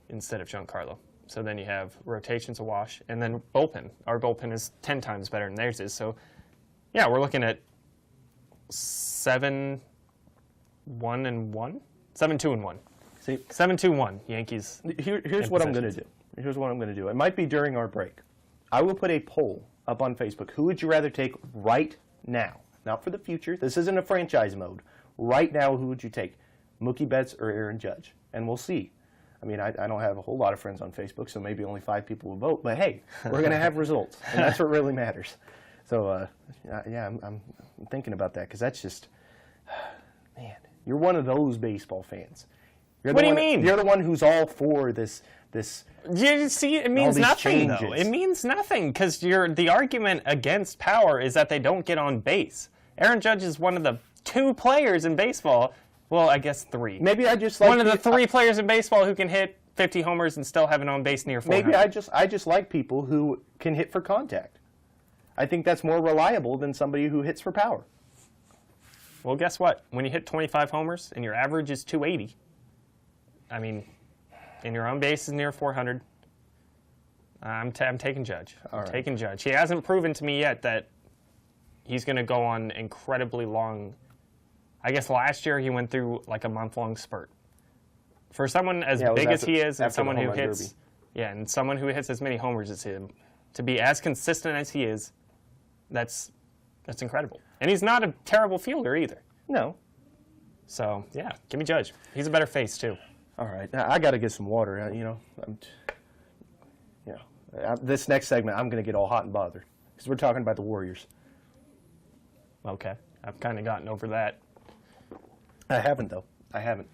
instead of Giancarlo. So then you have rotations a wash, and then bullpen. Our bullpen is 10 times better than theirs is. So yeah, we're looking at 7-1-1, 7-2-1. See, 7-2-1. Yankees. here's what I'm going to do. Here's what I'm going to do. It might be during our break. I will put a poll up on Facebook. Who would you rather take right now? Not for the future. This isn't a franchise mode. Right now, who would you take? Mookie Betts or Aaron Judge? And we'll see. I mean, I don't have a whole lot of friends on Facebook, so maybe only 5 people will vote. But hey, we're going to have results, and that's what really matters. So, yeah, I'm thinking about that because that's just, man, you're one of those baseball fans. What do you mean? You're the one who's all for this. You see, it means nothing, though. It means nothing because the argument against power is that they don't get on base. Aaron Judge is one of the 2 players in baseball. Well, I guess 3. Maybe I just like one of the 3 players in baseball who can hit 50 homers and still have an on base near 400. Maybe I just like people who can hit for contact. I think that's more reliable than somebody who hits for power. Well, guess what? When you hit 25 homers and your average is 280, I mean, and your on base is near 400, I'm taking Judge. I'm taking Judge. He hasn't proven to me yet that he's going to go on incredibly long. I guess last year he went through like a month-long spurt. For someone as big as he is, and someone who hits, and someone who hits as many homers as him, to be as consistent as he is, that's incredible. And he's not a terrible fielder either. No. So yeah, give me Judge. He's a better face too. All right, now I got to get some water. This next segment I'm going to get all hot and bothered because we're talking about the Warriors. Okay, I've kind of gotten over that. I haven't, though. I haven't.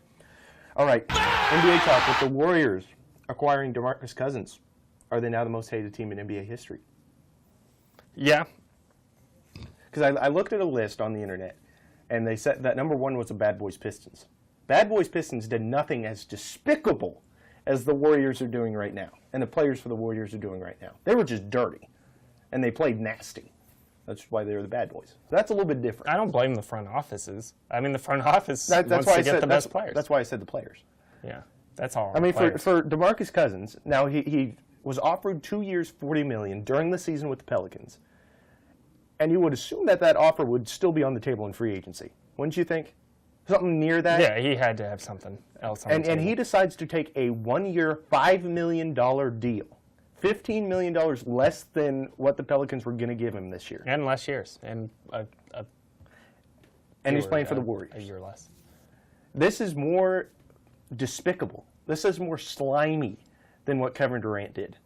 All right, NBA talk with the Warriors acquiring DeMarcus Cousins. Are they now the most hated team in NBA history? Yeah. Because I looked at a list on the internet, and they said that number 1 was the Bad Boys Pistons. Bad Boys Pistons did nothing as despicable as the Warriors are doing right now, and the players for the Warriors are doing right now. They were just dirty, and they played nasty. That's why they were the bad boys. That's a little bit different. I don't blame the front offices. I mean, the front office wants to get the best players. That's why I said the players. Yeah, that's all. I mean, for DeMarcus Cousins, now he was offered 2 years, $40 million during the season with the Pelicans, and you would assume that offer would still be on the table in free agency, wouldn't you think? Something near that. Yeah, he had to have something else on the table. And he decides to take a 1-year, $5 million deal. $15 million less than what the Pelicans were going to give him this year. And less years. And he's playing for the Warriors. A year less. This is more despicable. This is more slimy than what Kevin Durant did.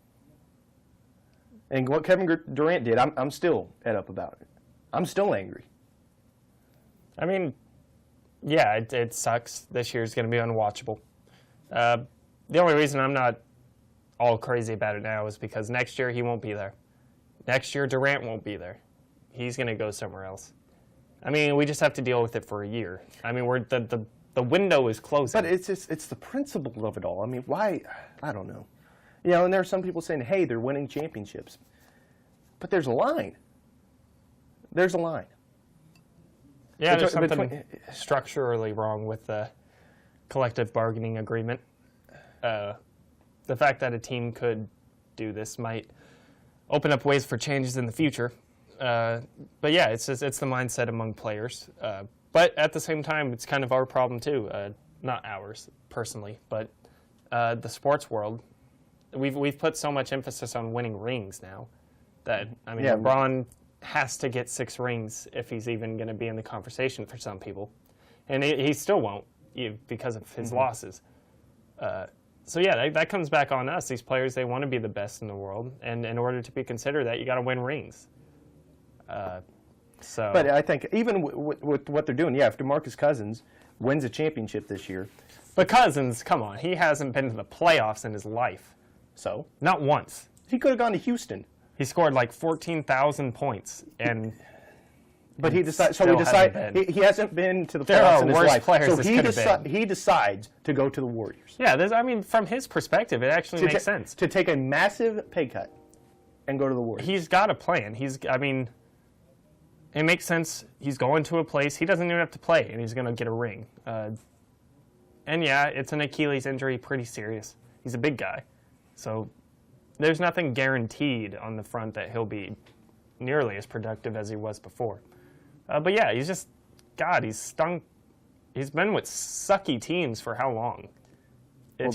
And what Kevin Durant did, I'm still up about it. I'm still angry. I mean, yeah, it sucks. This year's going to be unwatchable. The only reason I'm not all crazy about it now is because next year he won't be there. Next year Durant won't be there. He's going to go somewhere else. I mean, we just have to deal with it for a year. I mean, the window is closing. But it's the principle of it all. I mean, why? I don't know. And there are some people saying, hey, they're winning championships. But there's a line. There's a line. Yeah, there's something structurally wrong with the collective bargaining agreement. The fact that a team could do this might open up ways for changes in the future. But yeah, it's the mindset among players. But at the same time, it's kind of our problem too. Not ours personally, but the sports world. We've put so much emphasis on winning rings now that LeBron has to get 6 rings if he's even going to be in the conversation for some people, and he still won't because of his losses. So yeah, that comes back on us. These players, they want to be the best in the world, and in order to be considered that, you got to win rings. But I think even with what they're doing, if DeMarcus Cousins wins a championship this year. But Cousins, come on, he hasn't been to the playoffs in his life. So? Not once. He could have gone to Houston. He scored like 14,000 points, and But he decides. So still he hasn't decides been. he hasn't been to the There playoffs are in his worse life. players So this he, could have been. he decides to go to the Warriors. yeah, I mean, from his perspective, it actually makes sense. To take a massive pay cut and go to the Warriors. He's got a plan. I mean, it makes sense. He's going to a place he doesn't even have to play, and he's going to get a ring. And yeah, it's an Achilles injury, pretty serious. He's a big guy, so there's nothing guaranteed on the front that he'll be nearly as productive as he was before. But yeah, he's just, God, he's stung. He's been with sucky teams for how long? It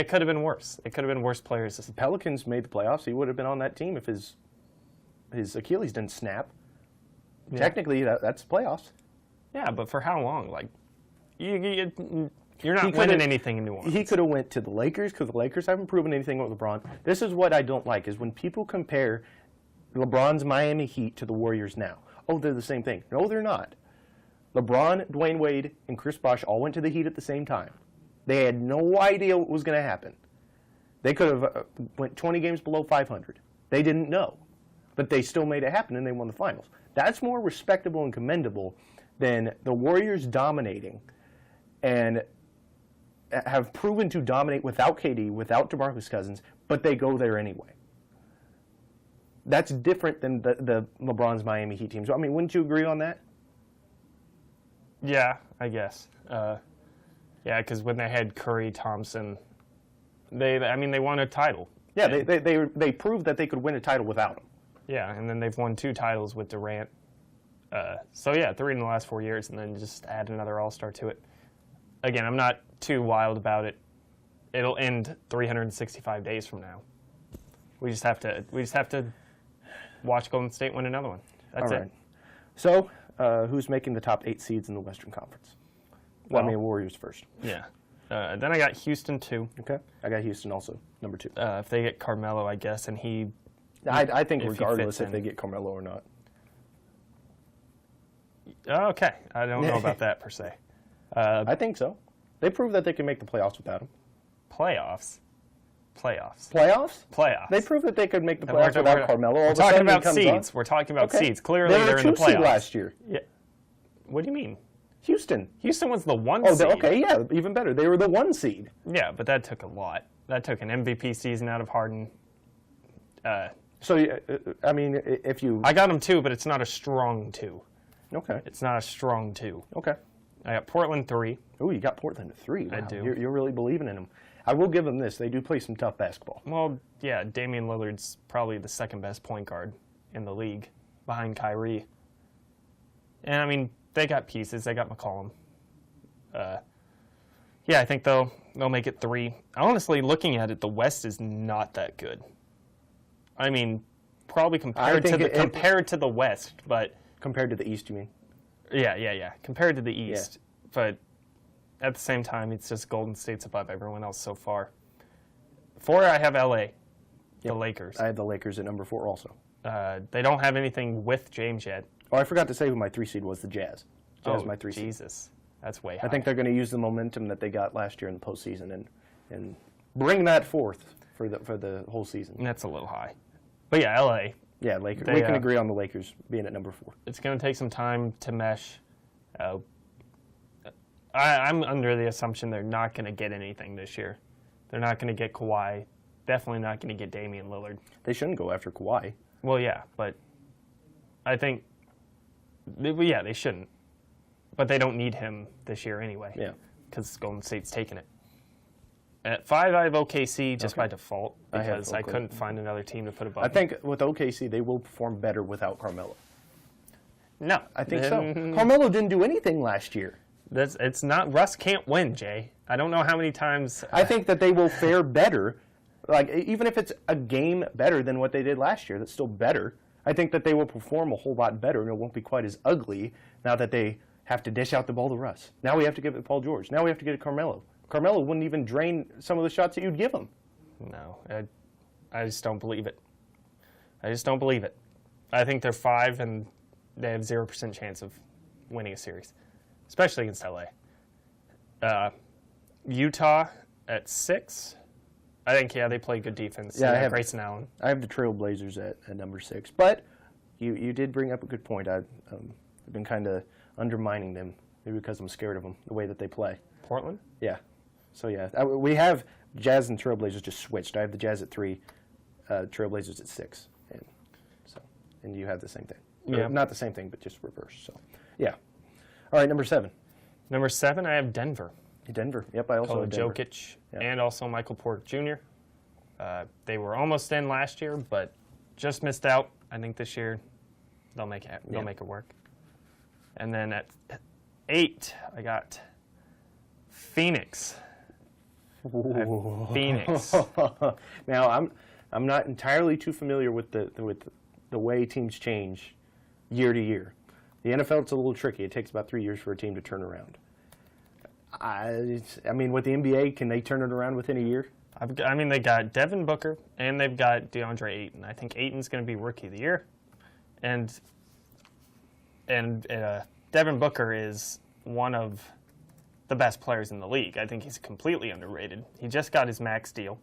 could have been worse. It could have been worse players. The Pelicans made the playoffs. He would have been on that team if his Achilles didn't snap. Yeah. Technically, that's playoffs. Yeah, but for how long? Like, you're not winning anything in New Orleans. He could have went to the Lakers because the Lakers haven't proven anything with LeBron. This is what I don't like, is when people compare LeBron's Miami Heat to the Warriors now. Oh, they're the same thing. No, they're not. LeBron, Dwayne Wade, and Chris Bosh all went to the Heat at the same time. They had no idea what was going to happen. They could have went 20 games below 500. They didn't know. But they still made it happen, and they won the finals. That's more respectable and commendable than the Warriors dominating and have proven to dominate without KD, without DeMarcus Cousins, but they go there anyway. That's different than the LeBron's Miami Heat teams. I mean, wouldn't you agree on that? Yeah, I guess. Yeah, because when they had Curry, Thompson, they won a title. Yeah, they proved that they could win a title without him. Yeah, and then they've won 2 titles with Durant. So yeah, 3 in the last 4 years, and then just add another All-Star to it. Again, I'm not too wild about it. It'll end 365 days from now. We just have to watch Golden State win another one. That's it. So, who's making the top 8 seeds in the Western Conference? Well, I mean, Warriors first. Yeah. Then I got Houston 2. Okay. I got Houston also, number 2. If they get Carmelo, I guess, and I think if he regardless fits if they in. get Carmelo or not. Okay. I don't know about that per se. I think so. They proved that they can make the playoffs without him. Playoffs? Playoffs? They proved that they could make the playoffs without Carmelo. We're talking about seeds. We're talking about seeds. Clearly, they were they're in the 2 seed playoffs. last year. Yeah. What do you mean? Houston. Houston was the 1 seed. Okay, yeah, even better. They were the 1 seed. Yeah, but that took a lot. That took an MVP season out of Harden. So, I mean, if you... I got them 2, but it's not a strong 2. Okay. It's not a strong 2. Okay. I got Portland 3. Oh, you got Portland at 3. Wow. I do. You're really believing in them. I will give them this. They do play some tough basketball. Well, yeah, Damian Lillard's probably the 2nd best point guard in the league, behind Kyrie. And, I mean, they got pieces. They got McCollum. Yeah, I think they'll make it 3. Honestly, looking at it, the West is not that good. I mean, probably compared to the West, but... Compared to the East, you mean? Yeah. Compared to the East. Yeah. But at the same time, it's just Golden State's above everyone else so far. 4, I have LA, the Lakers. I have the Lakers at number 4 also. They don't have anything with James yet. Oh, I forgot to say who my 3 seed was, the Jazz. Jazz my 3 seed. Jesus. That's way high. I think they're going to use the momentum that they got last year in the postseason and bring that forth for the whole season. And that's a little high. But yeah, LA. Yeah, Lakers. We can agree on the Lakers being at number 4. It's going to take some time to mesh. I'm under the assumption they're not going to get anything this year. They're not going to get Kawhi. Definitely not going to get Damian Lillard. They shouldn't go after Kawhi. Well, yeah, but I think, they shouldn't. But they don't need him this year anyway. Yeah. Because Golden State's taking it. At 5, I have OKC just by default because I couldn't find another team to put above. I think with OKC, they will perform better without Carmelo. No. I think so. Carmelo didn't do anything last year. It's not. Russ can't win, Jay. I don't know how many times. I think that they will fare better. Like, even if it's a game better than what they did last year, that's still better. I think that they will perform a whole lot better, and it won't be quite as ugly now that they have to dish out the ball to Russ. Now we have to give it to Paul George. Now we have to get it to Carmelo. Carmelo wouldn't even drain some of the shots that you'd give him. No, I just don't believe it. I think they're 5, and they have 0% chance of winning a series, especially against LA. Utah at 6. I think, yeah, they play good defense. Yeah, I have Grayson Allen. I have the Trailblazers at number 6. But you did bring up a good point. I've been kind of undermining them, maybe because I'm scared of them, the way that they play. Portland? Yeah. So, yeah, we have Jazz and Trailblazers just switched. I have the Jazz at 3, Trailblazers at 6. And you have the same thing. Yeah. Or not the same thing, but just reverse. So, yeah. All right, number 7. Number 7, I have Denver. Denver. Yep, I also have Denver. Jokic Yeah. and also Michael Porter Jr. They were almost in last year, but just missed out. I think this year they'll make it. They'll make it work. And then at 8, I got Phoenix. I have Phoenix. Now, I'm not entirely too familiar with the way teams change year to year. The NFL, it's a little tricky. It takes about 3 years for a team to turn around. I mean, with the NBA, can they turn it around within a year? I mean, they got Devin Booker and they've got DeAndre Ayton. I think Ayton's going to be Rookie of the Year, and Devin Booker is one of the best players in the league. I think he's completely underrated. He just got his max deal,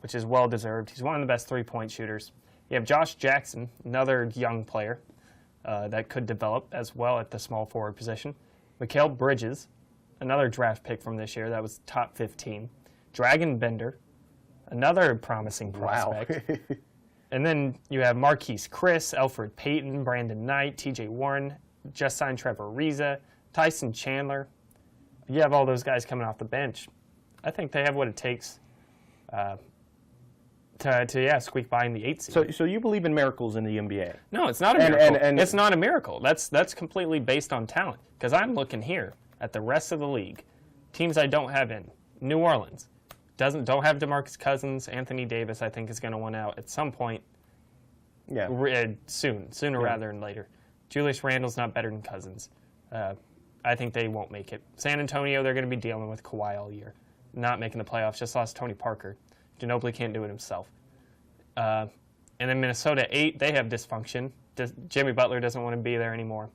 which is well deserved. He's one of the best 3-point shooters. You have Josh Jackson, another young player that could develop as well at the small forward position. Mikal Bridges, another draft pick from this year that was top 15. Dragon Bender, another promising prospect. Wow. And then you have Marquise Chris, Alfred Payton, Brandon Knight, TJ Warren, just signed Trevor Ariza, Tyson Chandler. You have all those guys coming off the bench. I think they have what it takes to squeak by in the 8th seed. So you believe in miracles in the NBA? No, it's not a miracle. And it's not a miracle. That's completely based on talent. Because I'm looking here at the rest of the league, teams I don't have in. New Orleans don't have DeMarcus Cousins. Anthony Davis, I think, is going to win out at some point. Yeah. Sooner rather than later. Julius Randle's not better than Cousins. I think they won't make it. San Antonio, they're going to be dealing with Kawhi all year, not making the playoffs. Just lost Tony Parker. Ginobili can't do it himself. And then Minnesota 8, they have dysfunction. Jimmy Butler doesn't want to be there anymore.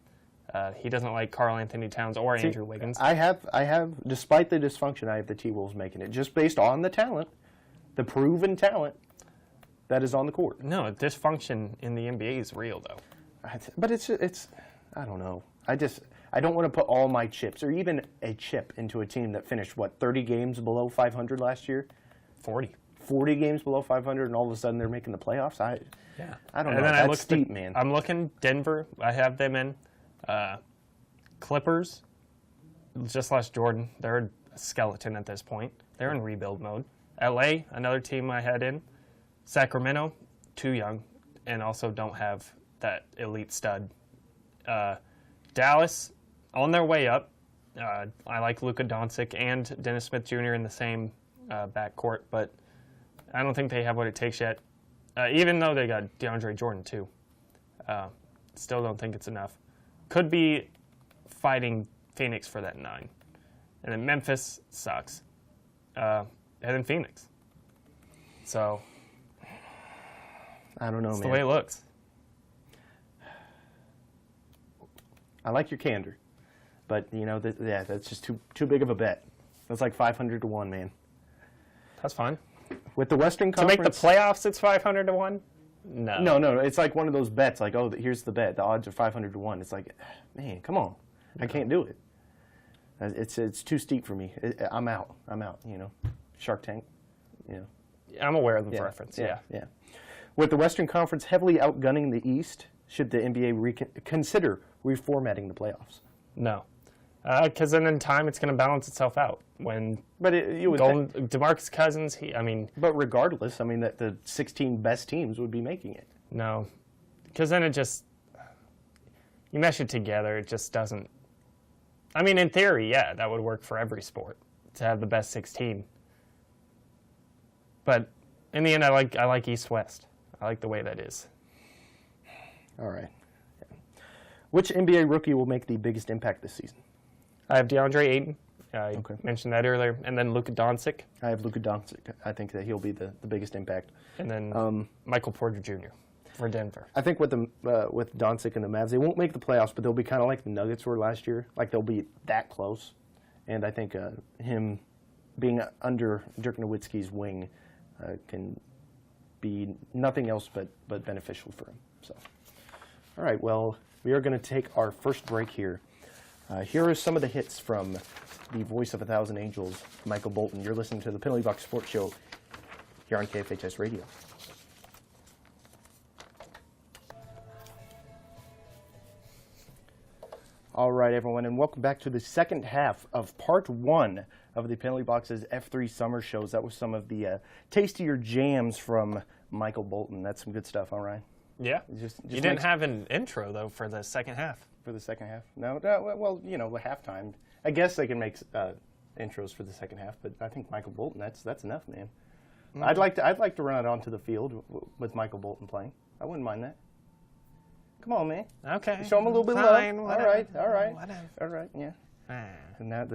He doesn't like Karl Anthony Towns or Andrew Wiggins. I have, despite the dysfunction, I have the T-Wolves making it, just based on the talent, the proven talent that is on the court. No, dysfunction in the NBA is real, though. But it's I don't know. I don't want to put all my chips, or even a chip, into a team that finished, 30 games below 500 last year? 40 games below 500, and all of a sudden they're making the playoffs? I don't know. And then That's steep, man. I'm looking Denver. I have them in. Clippers just lost Jordan. They're a skeleton at this point. They're in rebuild mode. LA, another team I had in. Sacramento, too young, and also don't have that elite stud. Dallas, on their way up. I like Luka Doncic and Dennis Smith Jr. in the same backcourt, but I don't think they have what it takes yet. Even though they got DeAndre Jordan too, still don't think it's enough. Could be fighting Phoenix for that 9. And then Memphis sucks. And then Phoenix. So, I don't know, that's man. the way it looks. I like your candor, but that's just too big of a bet. That's like 500 to 1, man. That's fine. With the Western To Conference, make the playoffs, it's 500 to 1? No. It's like one of those bets. Like, oh, here's the bet. The odds are 500 to 1. It's like, man, come on, I can't do it. It's too steep for me. I'm out. Shark Tank. I'm aware of the reference. Yeah. With the Western Conference heavily outgunning the East, should the NBA consider reformatting the playoffs? No. Because then in time, it's going to balance itself out. DeMarcus Cousins, But regardless, that the 16 best teams would be making it. No. Because then you mesh it together, it just doesn't. In theory, yeah, that would work for every sport, to have the best 16. But in the end, I like East-West. I like the way that is. All right. Which NBA rookie will make the biggest impact this season? I have DeAndre Ayton. I mentioned that earlier. And then Luka Doncic. I have Luka Doncic. I think that he'll be the biggest impact. And then Michael Porter Jr. for Denver. I think with Doncic and the Mavs, they won't make the playoffs, but they'll be kind of like the Nuggets were last year. Like, they'll be that close. And I think him being under Dirk Nowitzki's wing can be nothing else but beneficial for him. So, all right, well, we are going to take our first break here. Here are some of the hits from the voice of 1,000 Angels, Michael Bolton. You're listening to the Penalty Box Sports Show here on KFHS Radio. All right, everyone, and welcome back to the second half of part one of the Penalty Box's F3 Summer Shows. That was some of the tastier jams from Michael Bolton. That's some good stuff, all right? Yeah. Just you didn't have an intro, though, for the second half. For the second half? No, well, you know, halftime. I guess they can make intros for the second half, but I think Michael Bolton, that's enough, man. Mm-hmm. I'd like to run it onto the field with Michael Bolton playing. I wouldn't mind that. Come on, man. Okay. Show him a little bit of Fine, love. whatever. All right. Whatever. All right, yeah. Ah. And now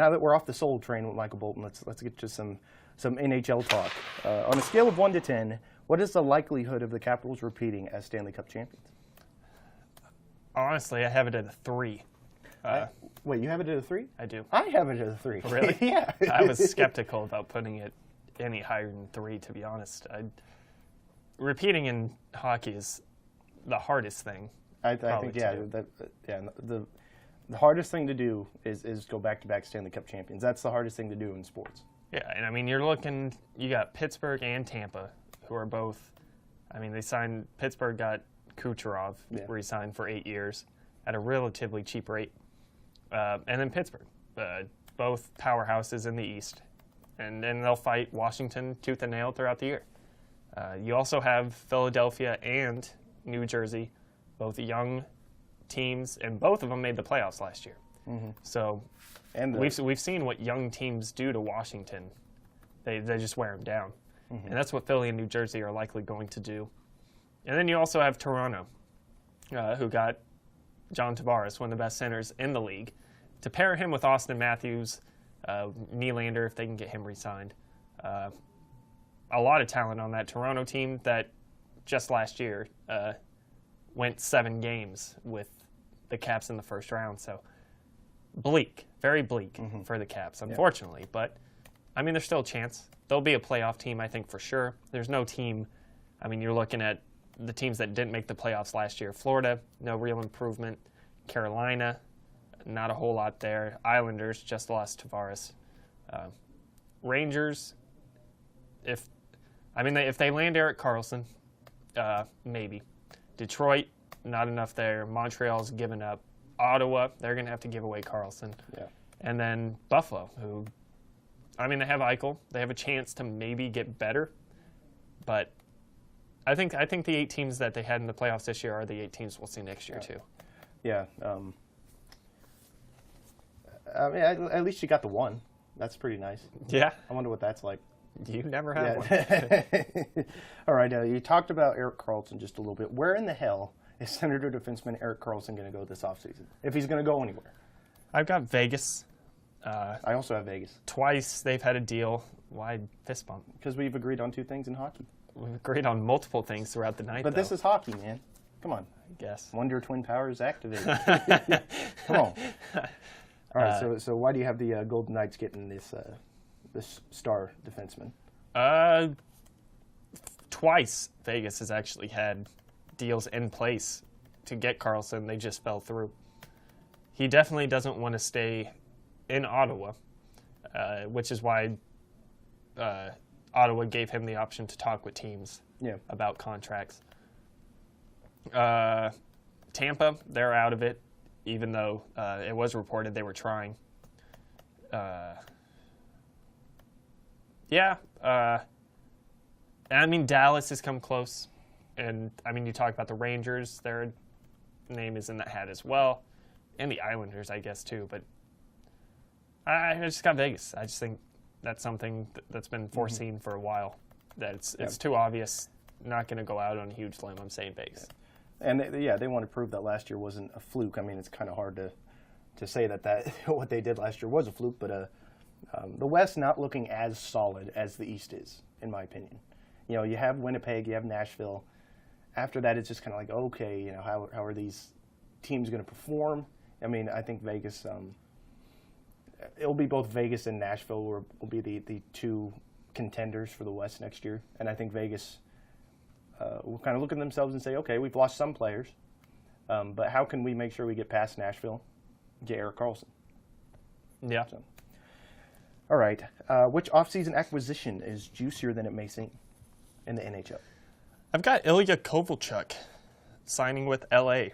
that we're off the soul train with Michael Bolton, let's get to some NHL talk. On a scale of 1 to 10, what is the likelihood of the Capitals repeating as Stanley Cup champions? Honestly, I have it at a 3. Wait, you have it at a 3? I do. I have it at a 3. Really? Yeah. I was skeptical about putting it any higher than 3, to be honest. Repeating in hockey is the hardest thing. I think, yeah, the hardest thing to do is go back-to-back Stanley Cup champions. That's the hardest thing to do in sports. Yeah, and I mean, you got Pittsburgh and Tampa, who are both, I mean, Pittsburgh got Kucherov, re-signed for 8 years at a relatively cheap rate. And then Pittsburgh, both powerhouses in the East. And then they'll fight Washington tooth and nail throughout the year. You also have Philadelphia and New Jersey, both young teams, and both of them made the playoffs last year. Mm-hmm. So we've seen what young teams do to Washington. They just wear them down. Mm-hmm. And that's what Philly and New Jersey are likely going to do. And then you also have Toronto, who got John Tavares, one of the best centers in the league, to pair him with Austin Matthews, Nylander, if they can get him re-signed. A lot of talent on that Toronto team that just last year went 7 games with the Caps in the first round. So bleak, very bleak for the Caps, unfortunately. Yeah. But, I mean, there's still a chance. They'll be a playoff team, I think, for sure. There's no team. I mean, you're looking at the teams that didn't make the playoffs last year. Florida, no real improvement. Carolina, not a whole lot there. Islanders just lost Tavares. Rangers, if they land Erik Karlsson, maybe. Detroit, not enough there. Montreal's given up. Ottawa, they're going to have to give away Karlsson. Yeah. And then Buffalo, who, I mean, they have Eichel. They have a chance to maybe get better. But I think the 8 teams that they had in the playoffs this year are the 8 teams we'll see next year, too. Yeah. I mean, at least you got the 1. That's pretty nice. Yeah. I wonder what that's like. You never have one. All right, you talked about Erik Karlsson just a little bit. Where in the hell is Senator defenseman Erik Karlsson going to go this offseason, if he's going to go anywhere? I've got Vegas. I also have Vegas. Twice they've had a deal. Why fist bump? Because we've agreed on 2 things in hockey. We've agreed on multiple things throughout the night, But this is hockey, man. Come on. I guess. Wonder Twin Powers activated. Come on. All right, so why do you have the Golden Knights getting this star defenseman? Twice Vegas has actually had deals in place to get Karlsson. They just fell through. He definitely doesn't want to stay in Ottawa, which is why Ottawa gave him the option to talk with teams about contracts. Tampa, they're out of it, even though it was reported they were trying. I mean, Dallas has come close. And, I mean, you talk about the Rangers. Their name is in that hat as well. And the Islanders, I guess, too. But I just got Vegas. I just think that's something that's been foreseen for a while. That it's too obvious. Not going to go out on a huge limb. I'm saying Vegas. Yeah. And, they want to prove that last year wasn't a fluke. I mean, it's kind of hard to say that what they did last year was a fluke. But the West not looking as solid as the East is, in my opinion. You know, you have Winnipeg, you have Nashville. After that, it's just kind of like, okay, you know, how are these teams going to perform? I mean, I think Vegas, it'll be both Vegas and Nashville will be the two contenders for the West next year. And I think Vegas will kind of look at themselves and say, okay, we've lost some players, but how can we make sure we get past Nashville, get Erik Karlsson? Yeah. So, all right. Which offseason acquisition is juicier than it may seem in the NHL? I've got Ilya Kovalchuk signing with LA.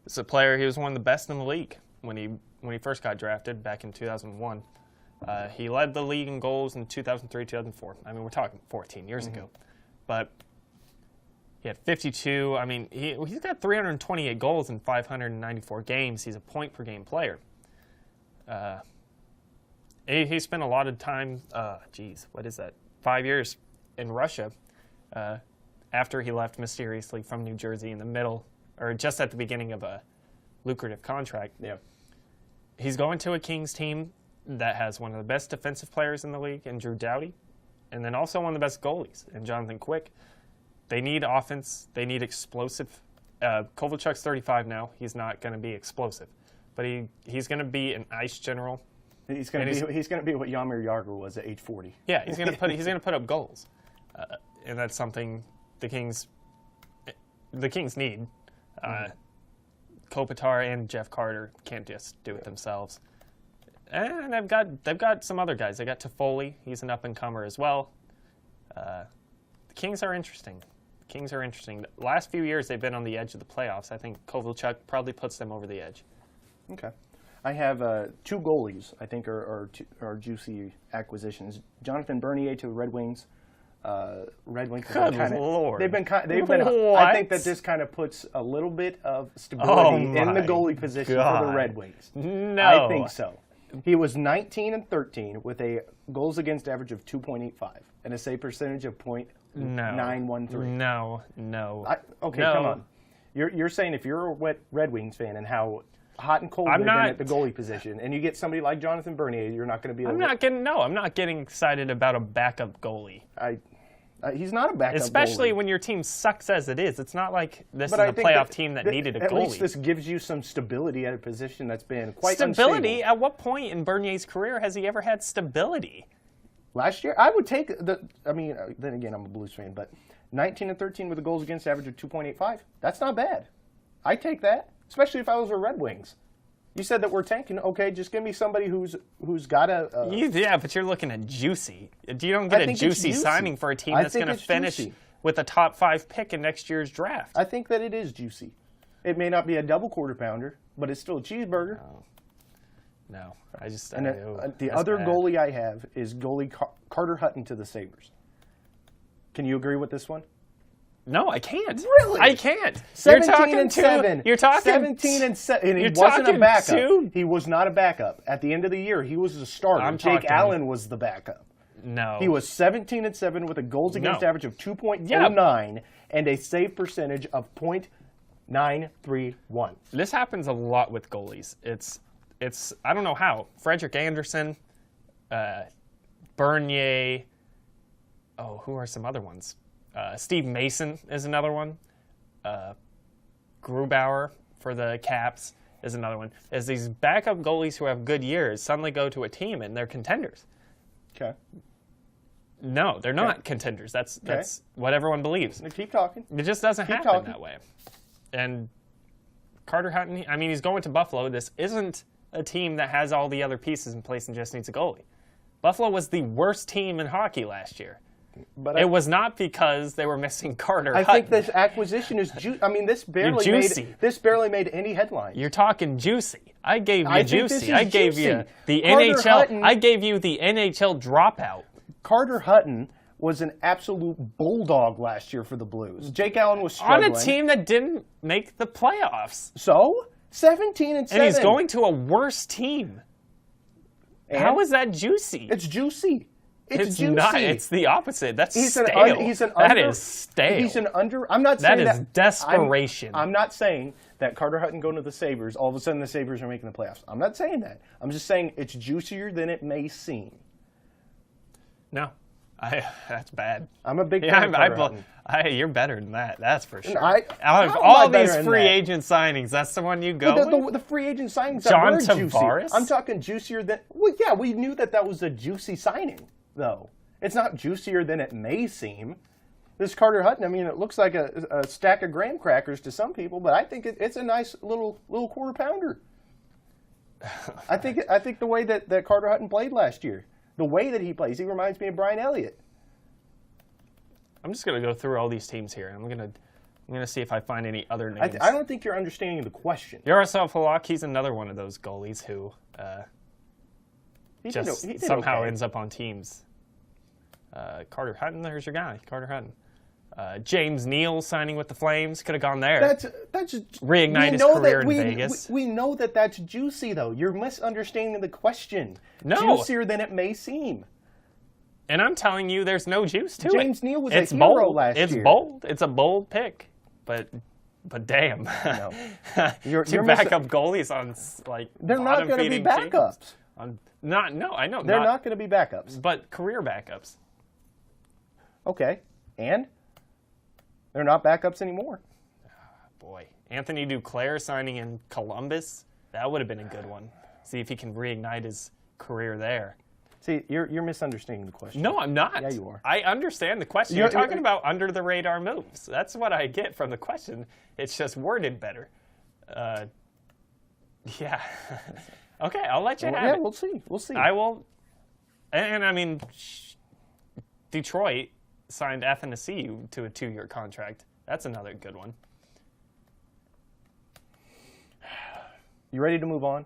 This is a player, he was one of the best in the league when he first got drafted back in 2001. He led the league in goals in 2003, 2004. I mean, we're talking 14 years ago. But he had 52. I mean, he's got 328 goals in 594 games. He's a point-per-game player. He spent a lot of time, 5 years in Russia after he left mysteriously from New Jersey in the middle, or just at the beginning of a lucrative contract. Yeah. He's going to a Kings team that has one of the best defensive players in the league in Drew Doughty, and then also one of the best goalies in Jonathan Quick. They need offense. They need explosive. Kovalchuk's 35 now. He's not going to be explosive, but he's going to be an ice general. He's going to be what Jaromir Jagr was at age 40. Yeah, he's going to put up goals, and that's something the Kings need. Kopitar and Jeff Carter can't just do it themselves. And they've got some other guys. They got Toffoli. He's an up-and-comer as well. The Kings are interesting. The last few years, they've been on the edge of the playoffs. I think Kovalchuk probably puts them over the edge. Okay. I have two goalies I think are juicy acquisitions. Jonathan Bernier to the Red Wings. Red Wings. Good Lord. They've been. What? I think that this kind of puts a little bit of stability in the goalie position for the Red Wings. No. I think so. He was 19-13 with a goals against average of 2.85 and a save percentage of .913. No. Okay, No. come on. You're saying if you're a Red Wings fan and how hot and cold they've been at the goalie position, and you get somebody like Jonathan Bernier, you're not going to be. I'm not getting excited about a backup goalie. He's not a backup Especially goalie. when your team sucks as it is. It's not like this is I a think playoff team that needed a goalie. At least this gives you some stability at a position that's been quite stability? unstable. At what point in Bernier's career has he ever had stability? Last year, I would take then again, I'm a Blues fan, but 19-13 with a goals against average of 2.85, that's not bad. I take that, especially if I was a Red Wings. You said that we're tanking. Okay, just give me somebody who's got a. Yeah, but you're looking at juicy. You don't get a juicy signing for a team that's going to finish with a top 5 pick in next year's draft. I think that it is juicy. It may not be a double quarter pounder, but it's still a cheeseburger. No, I just. The other goalie I have is goalie Carter Hutton to the Sabres. Can you agree with this one? No, I can't. Really? I can't. 17-7. You're talking 17-7, and he wasn't a backup. He was not a backup. At the end of the year, he was a starter. Jake Allen was the backup. No. He was 17-7 with a goals against average of 2.09 and a save percentage of .931. This happens a lot with goalies. It's I don't know how. Frederick Anderson, Bernier. Oh, who are some other ones? Steve Mason is another one. Grubauer for the Caps is another one. Is these backup goalies who have good years suddenly go to a team and they're contenders? Okay. No, they're not contenders. That's what everyone believes. Keep talking. It just doesn't happen that way. And Carter Hutton, I mean, he's going to Buffalo. This isn't a team that has all the other pieces in place and just needs a goalie. Buffalo was the worst team in hockey last year. But it was not because they were missing Carter Hutton. I think this acquisition is juicy. I mean, this barely made any headlines. You're talking juicy. I gave you juicy. I gave you the Carter NHL. Hutton, I gave you the NHL dropout. Carter Hutton was an absolute bulldog last year for the Blues. Jake Allen was struggling. On a team that didn't make the playoffs. So? 17-7. And he's going to a worse team. And how is that juicy? It's juicy. It's juicy. Not. It's the opposite. That's stale. That is stale. I'm not saying that is desperation. I'm not saying that Carter Hutton going to the Sabres, all of a sudden the Sabres are making the playoffs. I'm not saying that. I'm just saying it's juicier than it may seem. No. That's bad. I'm a big Yeah, fan of Carter Hutton. you're better than that. That's for sure. How Out of am all I better these than free that? agent signings, that's the one you go with? The free agent signings John that were juicy. Tavares? I'm talking juicier than. Well, yeah, we knew that was a juicy signing, though. It's not juicier than it may seem. This Carter Hutton, I mean, it looks like a stack of graham crackers to some people, but I think it's a nice little quarter pounder. I think the way that Carter Hutton played last year, the way that he plays, he reminds me of Brian Elliott. I'm just gonna go through all these teams here. I'm gonna see if I find any other names. I don't think you're understanding the question. Yaroslav Halak, he's another one of those goalies who He did somehow okay. ends up on teams. Carter Hutton, there's your guy, Carter Hutton. James Neal signing with the Flames, could have gone there. That's reignite his career in Vegas. We know that that's juicy, though. You're misunderstanding the question. No. Juicier than it may seem. And I'm telling you, there's no juice to it. James Neal was it's a hero bold. last It's year. bold. It's a bold pick, but damn, No. two backup goalies on like They're not going to be bottom-feeding backups. teams. I know They're not going to be backups. but career backups. Okay, and they're not backups anymore. Boy, Anthony Duclair signing in Columbus, that would have been a good one. See if he can reignite his career there. See, you're misunderstanding the question. No, I'm not. Yeah, you are. I understand the question. You're talking about under the radar moves. That's what I get from the question. It's just worded better. Yeah. Okay, I'll let you have Yeah, it. we'll see. We'll see. I will. And I mean, Detroit signed Athanasiou to a 2-year contract. That's another good one. You ready to move on?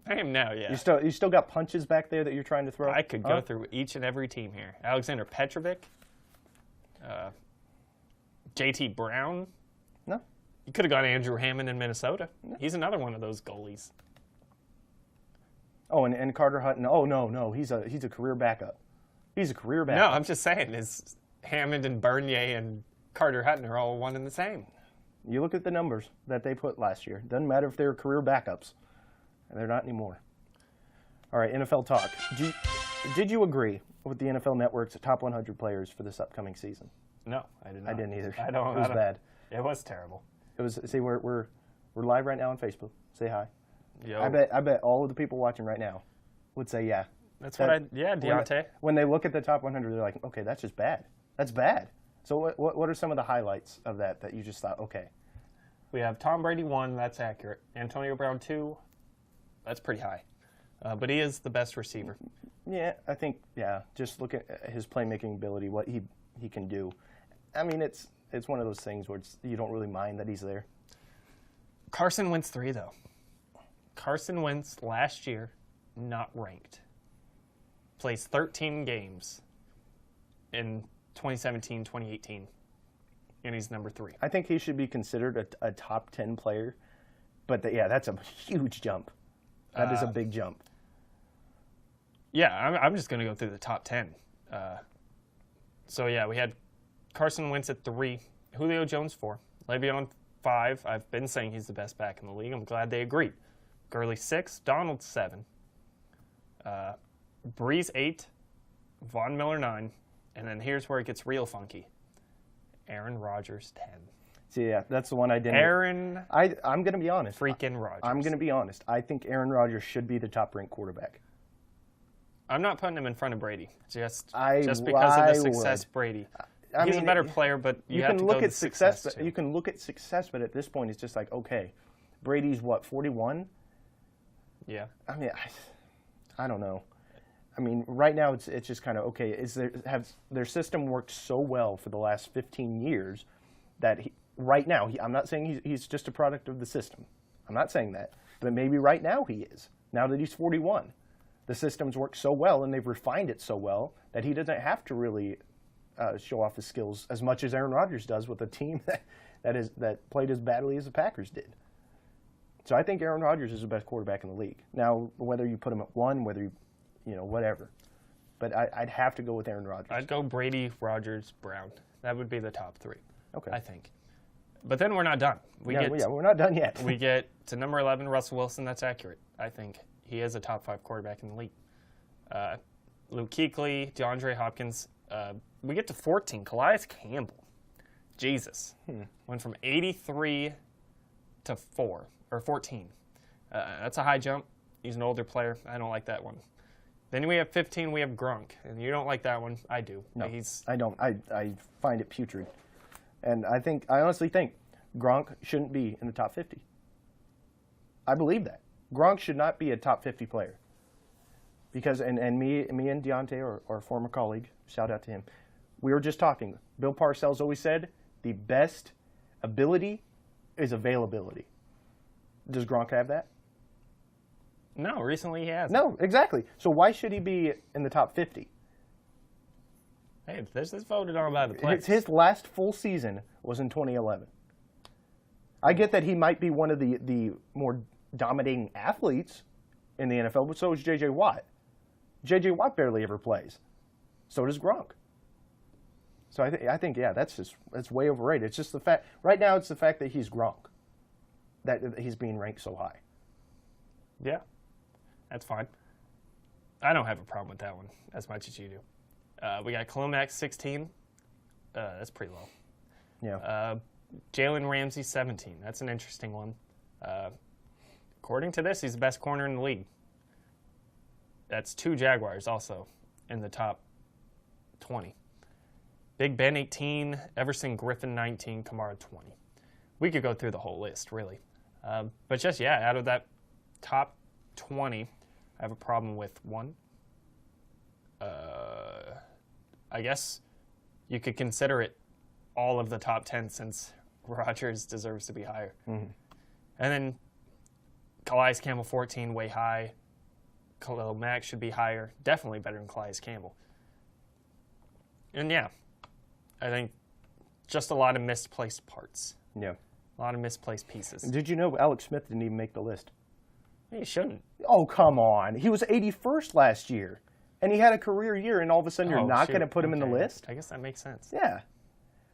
I am now, yeah. You still got punches back there that you're trying to throw? I could go through each and every team here. Alexander Petrovic, JT Brown. No. You could have gone Andrew Hammond in Minnesota. No. He's another one of those goalies. Oh, and Carter Hutton. Oh, no. He's a career backup. He's a career backup. No, I'm just saying, is Hammond and Bernier and Carter Hutton are all one and the same. You look at the numbers that they put last year. Doesn't matter if they're career backups. And they're not anymore. All right, NFL talk. Did you agree with the NFL Network's top 100 players for this upcoming season? No, I did not. I didn't either. I don't. It was bad. It was terrible. It was. See, we're live right now on Facebook. Say hi. Yo. I bet all of the people watching right now would say yeah. Deontay. When they look at the top 100, they're like, okay, that's just bad. That's bad. So what are some of the highlights of that you just thought, okay? We have Tom Brady 1, that's accurate. Antonio Brown 2, that's pretty high. But he is the best receiver. Yeah, I think, just look at his playmaking ability, what he can do. I mean, it's one of those things where you don't really mind that he's there. Carson Wentz 3, though. Carson Wentz last year, not ranked. Plays 13 games in 2017, 2018, and he's number 3. I think he should be considered a top 10 player, but that's a huge jump. That is a big jump. Yeah, I'm just going to go through the top 10. We had Carson Wentz at 3, Julio Jones 4, Le'Veon 5. I've been saying he's the best back in the league. I'm glad they agreed. Gurley 6, Donald 7, Breeze 8, Von Miller 9, and then here's where it gets real funky. Aaron Rodgers 10. See, that's the one I didn't. I'm going to be honest. Freaking Rodgers. I'm going to be honest. I think Aaron Rodgers should be the top-ranked quarterback. I'm not putting him in front of Brady just I because of the success would. Brady. I He's mean, a better player, but you have can to look go at to success too. You can look at success, but at this point, it's just like, okay, Brady's what, 41? Yeah. I mean, I don't know. I mean, right now it's just kind of okay. Has their system worked so well for the last 15 years that right now I'm not saying he's just a product of the system. I'm not saying that, but maybe right now he is. Now that he's 41, the system's worked so well and they've refined it so well that he doesn't have to really show off his skills as much as Aaron Rodgers does with a team that played as badly as the Packers did. So I think Aaron Rodgers is the best quarterback in the league. Now, whether you put him at 1, whether you whatever. But I'd have to go with Aaron Rodgers. I'd go Brady, Rodgers, Brown. That would be the top 3. Okay. I think. But then we're not done. We're not done yet. We get to number 11, Russell Wilson. That's accurate. I think he is a top 5 quarterback in the league. Luke Kuechly, DeAndre Hopkins, We get to 14. Calais Campbell. Jesus. Went from 83 to 14. That's a high jump. He's an older player. I don't like that one. Then we have 15. We have Gronk, and you don't like that one. I do. No, I don't. I find it putrid, and I honestly think Gronk shouldn't be in the top 50. I believe that Gronk should not be a top 50 player. Because and me and Deontay, our former colleague, shout out to him. We were just talking. Bill Parcells always said the best ability is availability. Does Gronk have that? No, recently he has. No, exactly. So why should he be in the top 50? Hey, this is voted on by the players. His last full season was in 2011. I get that he might be one of the more dominating athletes in the NFL, but so is J.J. Watt. J.J. Watt barely ever plays. So does Gronk. So I think that's way overrated. It's just the fact, right now it's the fact that he's Gronk, that he's being ranked so high. Yeah, that's fine. I don't have a problem with that one as much as you do. We got Clomax 16. That's pretty low. Yeah. Jalen Ramsey 17. That's an interesting one. According to this, he's the best corner in the league. That's 2 Jaguars also in the top 20. Big Ben 18, Everson Griffin 19, Kamara 20. We could go through the whole list, really. But just, out of that top 20, I have a problem with one. I guess you could consider it all of the top 10 since Rodgers deserves to be higher. Mm-hmm. And then Calais Campbell 14, way high. Khalil Mack should be higher. Definitely better than Calais Campbell. And I think just a lot of misplaced parts. Yeah. A lot of misplaced pieces. Did you know Alex Smith didn't even make the list? He shouldn't. Oh, come on. He was 81st last year. And he had a career year, and all of a sudden you're not going to put him in the list? I guess that makes sense. Yeah.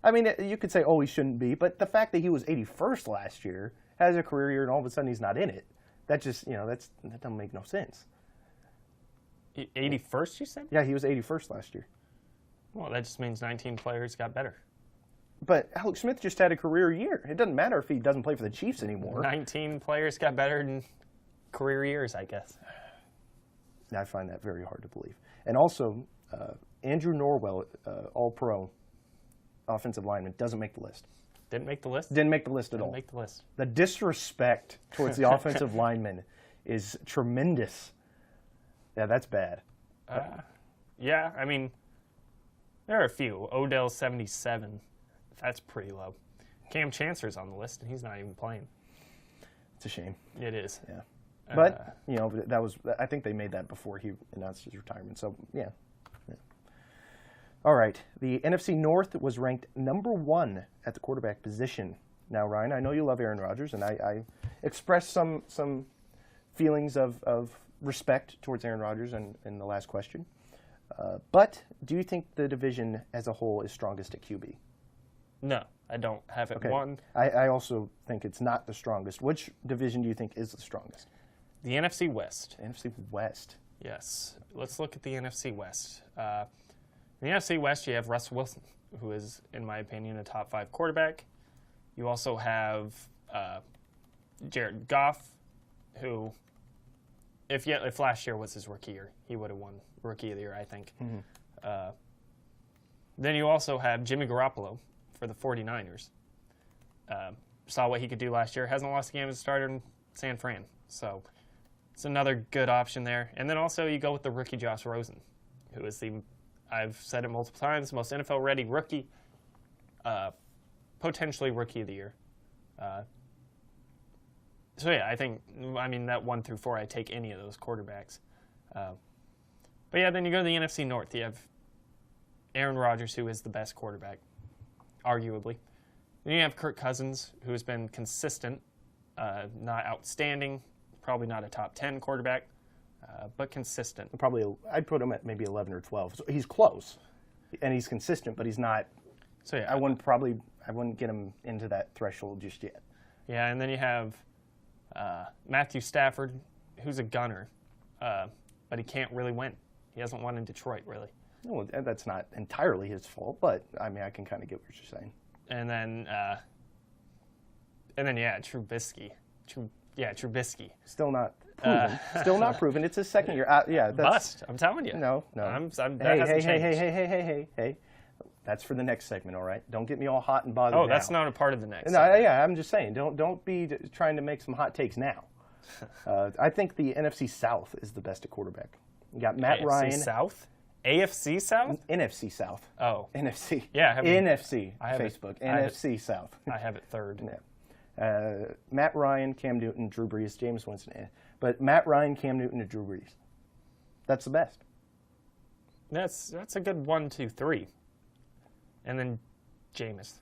I mean, you could say, he shouldn't be, but the fact that he was 81st last year, has a career year, and all of a sudden he's not in it, that just, that doesn't make no sense. 81st, you said? Yeah, he was 81st last year. Well, that just means 19 players got better. But Alex Smith just had a career year. It doesn't matter if he doesn't play for the Chiefs anymore. 19 players got better in career years, I guess. I find that very hard to believe. And also, Andrew Norwell, All-Pro offensive lineman, doesn't make the list. Didn't make the list? Didn't make the list at all. Didn't make the list. The disrespect towards the offensive lineman is tremendous. Yeah, that's bad. I mean, there are a few. Odell 77. That's pretty low. Cam Chancellor's on the list, and he's not even playing. It's a shame. It is. Yeah. But, that was, I think they made that before he announced his retirement. So, yeah. All right. The NFC North was ranked number 1 at the quarterback position. Now, Ryan, I know you love Aaron Rodgers, and I expressed some feelings of respect towards Aaron Rodgers in the last question. But do you think the division as a whole is strongest at QB? No, I don't have it won. I also think it's not the strongest. Which division do you think is the strongest? The NFC West. NFC West. Yes. Let's look at the NFC West. In the NFC West, you have Russell Wilson, who is, in my opinion, a top 5 quarterback. You also have Jared Goff, who, if last year was his rookie year, he would have won Rookie of the Year, I think. Mm-hmm. Then you also have Jimmy Garoppolo for the 49ers. Saw what he could do last year. Hasn't lost a game as a starter in San Fran. So it's another good option there. And then also you go with the rookie Josh Rosen, who is I've said it multiple times, most NFL-ready rookie, potentially Rookie of the Year. I think, that 1 through 4, I take any of those quarterbacks. Then you go to the NFC North. You have Aaron Rodgers, who is the best quarterback, arguably. Then you have Kirk Cousins, who has been consistent, not outstanding, probably not a top 10 quarterback, but consistent. Probably, I'd put him at maybe 11 or 12. So he's close, and he's consistent, but he's not. So I wouldn't get him into that threshold just yet. Yeah, and then you have Matthew Stafford, who's a gunner, but he can't really win. He hasn't won in Detroit, really. Well, that's not entirely his fault, but I mean, I can kind of get what you're saying. And then yeah, Trubisky. Trubisky. Still not proven. Still not proven. It's his second year. Yeah, that's Bust. I'm telling you. No. Hey. That's for the next segment, all right? Don't get me all hot and bothered. Oh, that's not a part of the next. No, segment. yeah, I'm just saying. Don't be trying to make some hot takes now. I think the NFC South is the best at quarterback. You got Matt AFC Ryan. South? AFC South? NFC South. Oh. NFC. Yeah, I have NFC. I have Facebook. I have NFC South. I have it third. Yeah. Matt Ryan, Cam Newton, Drew Brees, Jameis Winston. But Matt Ryan, Cam Newton, and Drew Brees. That's the best. That's a good 1, 2, 3. And then Jameis.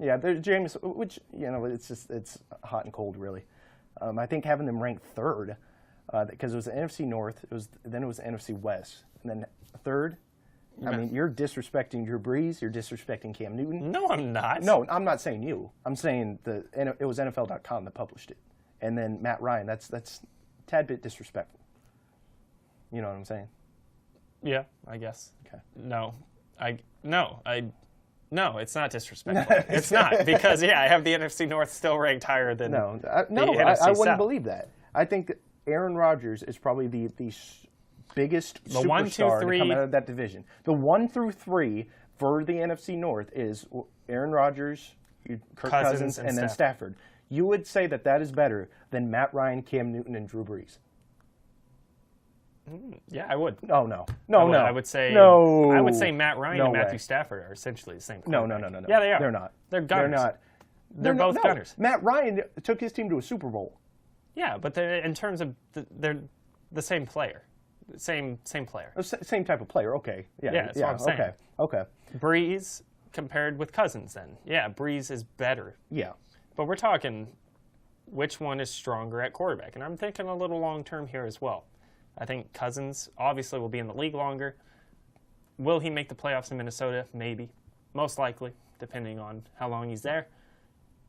Yeah, there's Jameis, which, it's hot and cold, really. I think having them ranked third, because it was the NFC North, then it was the NFC West, and then third. I mean, you're disrespecting Drew Brees, you're disrespecting Cam Newton. No, I'm not. No, I'm not saying you. I'm saying it was NFL.com that published it, and then Matt Ryan. That's a tad bit disrespectful. You know what I'm saying? Yeah, I guess. Okay. No, it's not disrespectful. It's not, because, I have the NFC North still ranked higher than the NFC I wouldn't South. believe that. I think that Aaron Rodgers is probably the biggest superstar 1, 2, 3. to come out of that division. The 1 through 3 for the NFC North is Aaron Rodgers, Kirk Cousins, and then Stafford. You would say that is better than Matt Ryan, Cam Newton, and Drew Brees. Yeah, I would. Oh, no. I would say Matt Ryan and Matthew Stafford are essentially the same. No. Yeah, they are. They're not. They're gunners. They're not. They're both gunners. Matt Ryan took his team to a Super Bowl. Yeah, but in terms of they're the same player, same player. Same type of player. Okay. Yeah. That's what I'm saying. Okay. Breeze compared with Cousins, then. Yeah, Breeze is better. Yeah. But we're talking which one is stronger at quarterback, and I'm thinking a little long term here as well. I think Cousins obviously will be in the league longer. Will he make the playoffs in Minnesota? Maybe. Most likely, depending on how long he's there.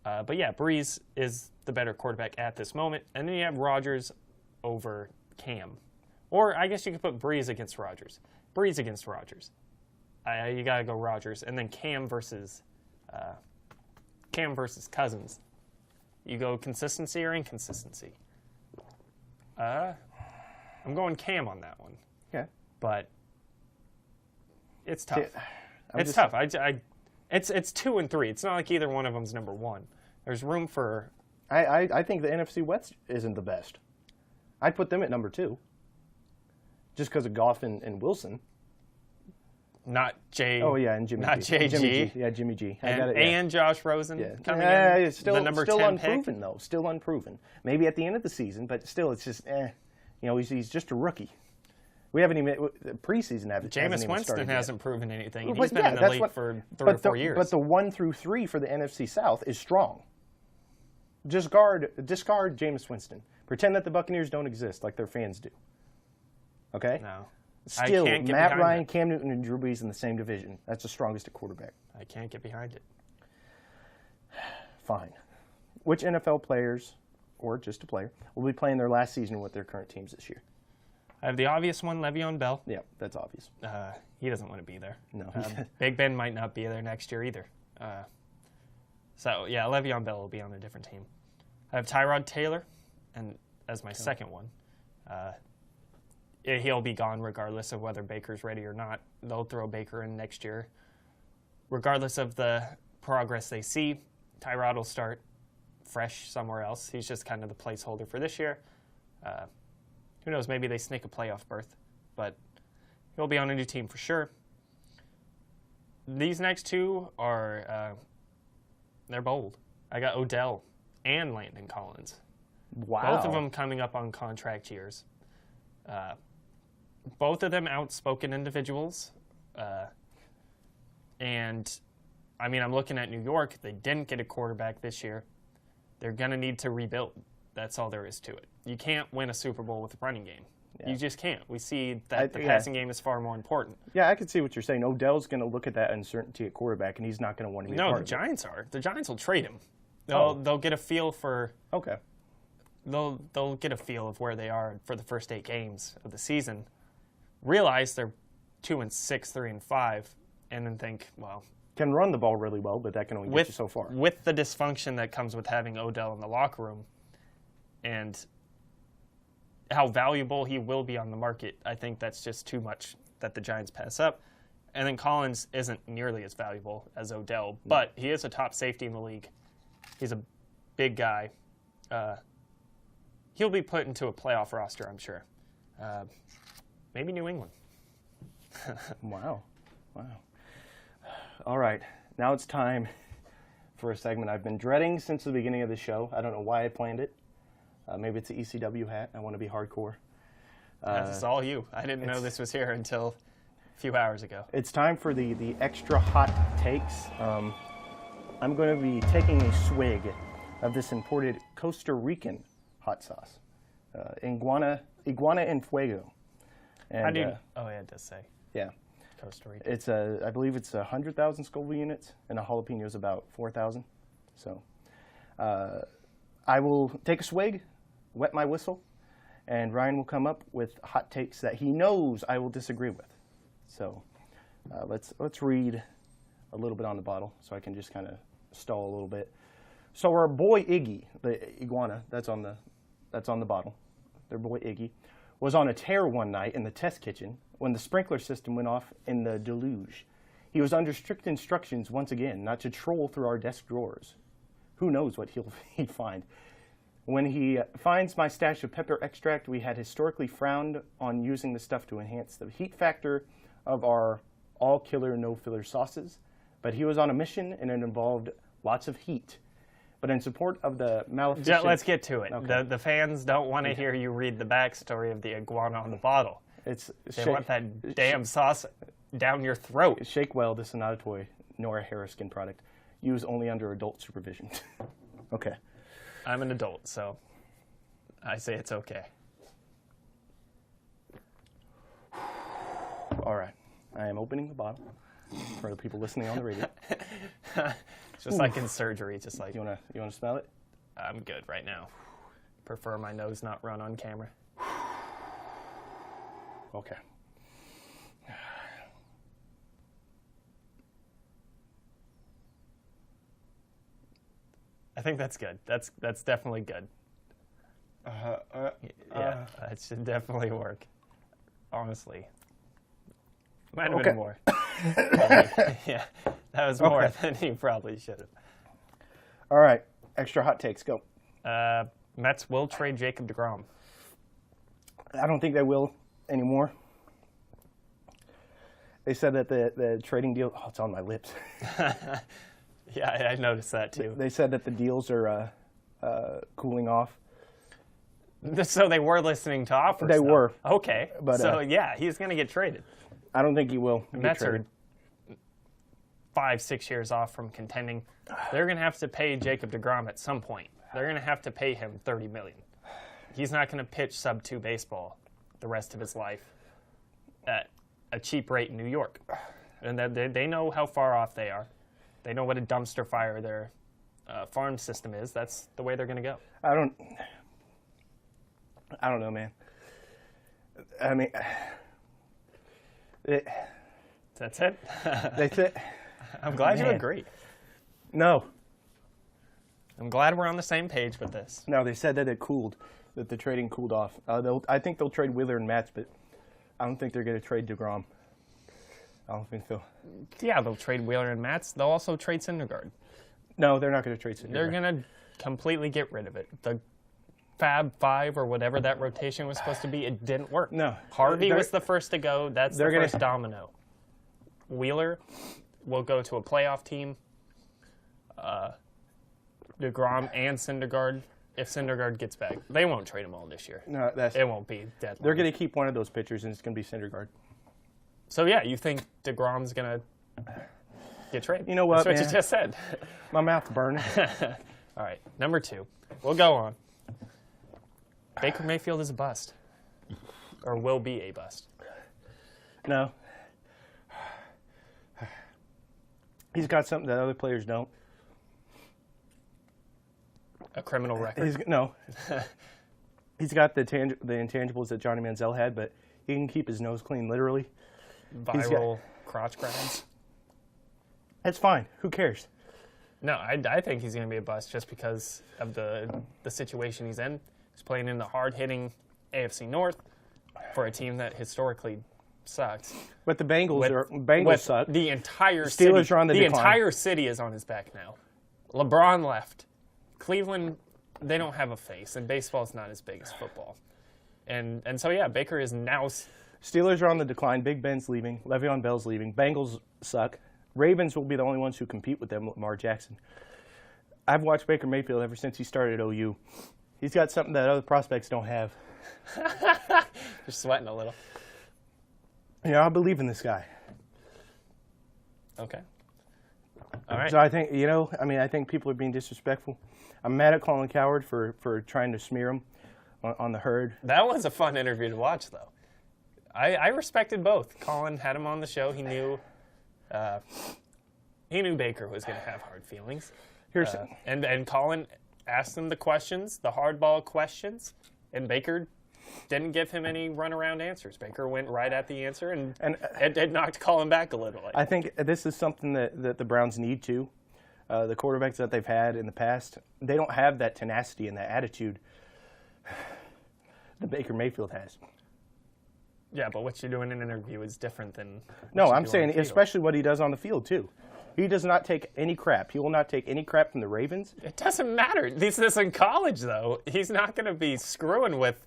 But yeah, Breeze is the better quarterback at this moment. And then you have Rodgers over Cam. Or I guess you could put Breeze against Rodgers. Breeze against Rodgers. You got to go Rodgers. And then Cam versus Cousins. You go consistency or inconsistency? I'm going Cam on that one. Okay. But it's tough. It's tough. It's 2 and 3. It's not like either one of them's number 1. There's room for... I think the NFC West isn't the best. I'd put them at number 2. Just because of Goff and Wilson. Not Jay. Oh, yeah, and Jimmy G. Not JG. Yeah, Jimmy G. And Josh Rosen coming in. It's still, the number still 10 unproven, pick. though. Still unproven. Maybe at the end of the season, but still, it's just, he's just a rookie. We haven't even, preseason hasn't even Jameis Winston started hasn't proven anything. But He's been in the league for 3 or 4 years. But the 1 through 3 for the NFC South is strong. Discard Jameis Winston. Pretend that the Buccaneers don't exist like their fans do. Okay? No. Still, I can't get Matt behind Ryan, it. Cam Newton, and Drew Brees in the same division. That's the strongest at quarterback. I can't get behind it. Fine. Which NFL players, or just a player, will be playing their last season with their current teams this year? I have the obvious one, Le'Veon Bell. Yeah, that's obvious. He doesn't want to be there. No. Big Ben might not be there next year either. So, yeah, Le'Veon Bell will be on a different team. I have Tyrod Taylor and as my second one. He'll be gone regardless of whether Baker's ready or not. They'll throw Baker in next year. Regardless of the progress they see, Tyrod will start fresh somewhere else. He's just kind of the placeholder for this year. Who knows, maybe they sneak a playoff berth, but he'll be on a new team for sure. These next two are, they're bold. I got Odell and Landon Collins. Wow. Both of them coming up on contract years. Both of them outspoken individuals. And, I mean, I'm looking at New York. They didn't get a quarterback this year. They're going to need to rebuild. That's all there is to it. You can't win a Super Bowl with a running game. Yeah. You just can't. We see that the passing game is far more important. Yeah, I can see what you're saying. Odell's going to look at that uncertainty at quarterback, and he's not going to want to be a part of it. No, the Giants are. The Giants will trade him. They'll get a feel for... Okay. They'll get a feel of where they are for the first 8 games of the season. Realize they're 2-6, 3-5, and then think, well, Can run the ball really well, but that can only get you so far. with the dysfunction that comes with having Odell in the locker room, and how valuable he will be on the market, I think that's just too much that the Giants pass up. And then Collins isn't nearly as valuable as Odell, but he is a top safety in the league. He's a big guy. He'll be put into a playoff roster, I'm sure. Maybe New England. Wow. All right, now it's time for a segment I've been dreading since the beginning of the show. I don't know why I planned it. Maybe it's an ECW hat. I want to be hardcore. That's all you. I didn't know this was here until a few hours ago. It's time for the extra hot takes. I'm going to be taking a swig of this imported Costa Rican hot sauce, Iguana en Fuego. And, How do you? Oh yeah, it does say yeah, Costa Rica. it's I believe it's 100,000 Scoville units, and a jalapeno is about 4,000. So, I will take a swig, wet my whistle, and Ryan will come up with hot takes that he knows I will disagree with. So, let's read a little bit on the bottle, so I can just kind of stall a little bit. So our boy Iggy, the iguana that's on the bottle, their boy Iggy, was on a tear one night in the test kitchen when the sprinkler system went off in the deluge. He was under strict instructions once again not to troll through our desk drawers. Who knows what he'd find. When he finds my stash of pepper extract, we had historically frowned on using the stuff to enhance the heat factor of our all-killer, no-filler sauces, but he was on a mission and it involved lots of heat. But in support of the maleficent... Let's get to it. Okay. The fans don't want to hear you read the backstory of the iguana on the bottle. They want that damn sauce down your throat. Shake Well, this is not a toy, nor a Harriskin product. Used only under adult supervision. Okay. I'm an adult, so I say it's okay. All right. I am opening the bottle for the people listening on the radio. Just like in surgery, just like You wanna smell it? I'm good right now. Prefer my nose not run on camera. Okay. I think that's good. That's definitely good. Yeah, that should definitely work. Honestly. Might have been more. Yeah, that was more than he probably should have. All right. Extra hot takes. Go. Mets will trade Jacob deGrom. I don't think they will anymore. They said that the trading deal... Oh, it's on my lips. Yeah, I noticed that too. They said that the deals are cooling off. So they were listening to offers. They were. Okay. But, so yeah, he's going to get traded. I don't think he will. Mets are 5-6 years off from contending. They're going to have to pay Jacob deGrom at some point. They're going to have to pay him $30 million. He's not going to pitch sub-2 baseball the rest of his life at a cheap rate in New York. And they know how far off they are. They know what a dumpster fire their farm system is. That's the way they're going to go. I don't know, man. I mean, That's it? that's it. I'm glad you Man. agree. No, I'm glad we're on the same page with this. no. They said that it cooled, that the trading cooled off. I think they'll trade Wheeler and Matz, but I don't think they're going to trade deGrom. I don't think so. Yeah, they'll trade Wheeler and Matz. They'll also trade Syndergaard. No, they're not going to trade Syndergaard. They're going to completely get rid of it. The Fab Five or whatever that rotation was supposed to be, it didn't work. No. Harvey was the first to go. That's the They're gonna- first domino. Wheeler will go to a playoff team. DeGrom and Syndergaard, if Syndergaard gets back. They won't trade them all this year. No, It won't be deadline. They're going to keep one of those pitchers, and it's going to be Syndergaard. So, yeah, you think DeGrom's going to get traded? You know what, That's what man? you just said. My mouth's burning. All right, number 2. We'll go on. Baker Mayfield is a bust. Or will be a bust. No. He's got something that other players don't. A criminal record. He's got the intangibles that Johnny Manziel had, but he can keep his nose clean, literally. viral crotch grabs. That's fine. Who cares? No, I think he's going to be a bust just because of the situation he's in. He's playing in the hard-hitting AFC North for a team that historically sucks. But the Bengals suck. The entire Steelers city, are on the decline. entire city is on his back now. LeBron left. Cleveland, they don't have a face, and baseball's not as big as football. And so, yeah, Baker is now... Steelers are on the decline. Big Ben's leaving. Le'Veon Bell's leaving. Bengals suck. Ravens will be the only ones who compete with them, Lamar Jackson. I've watched Baker Mayfield ever since he started at OU. He's got something that other prospects don't have. You're sweating a little. I believe in this guy. Okay. All right. So I think, I think people are being disrespectful. I'm mad at Colin Cowherd for trying to smear him on the herd. That was a fun interview to watch, though. I respected both. Colin had him on the show. He knew Baker was going to have hard feelings. And Colin asked him the questions, the hardball questions, and Baker didn't give him any runaround answers. Baker went right at the answer, and it knocked Colin back a little. I think this is something that the Browns need too. The quarterbacks that they've had in the past, they don't have that tenacity and that attitude that Baker Mayfield has. Yeah, but what you do in an interview is different than... No, I'm saying especially what he does on the field, too. He does not take any crap. He will not take any crap from the Ravens. It doesn't matter. This is in college, though. He's not going to be screwing with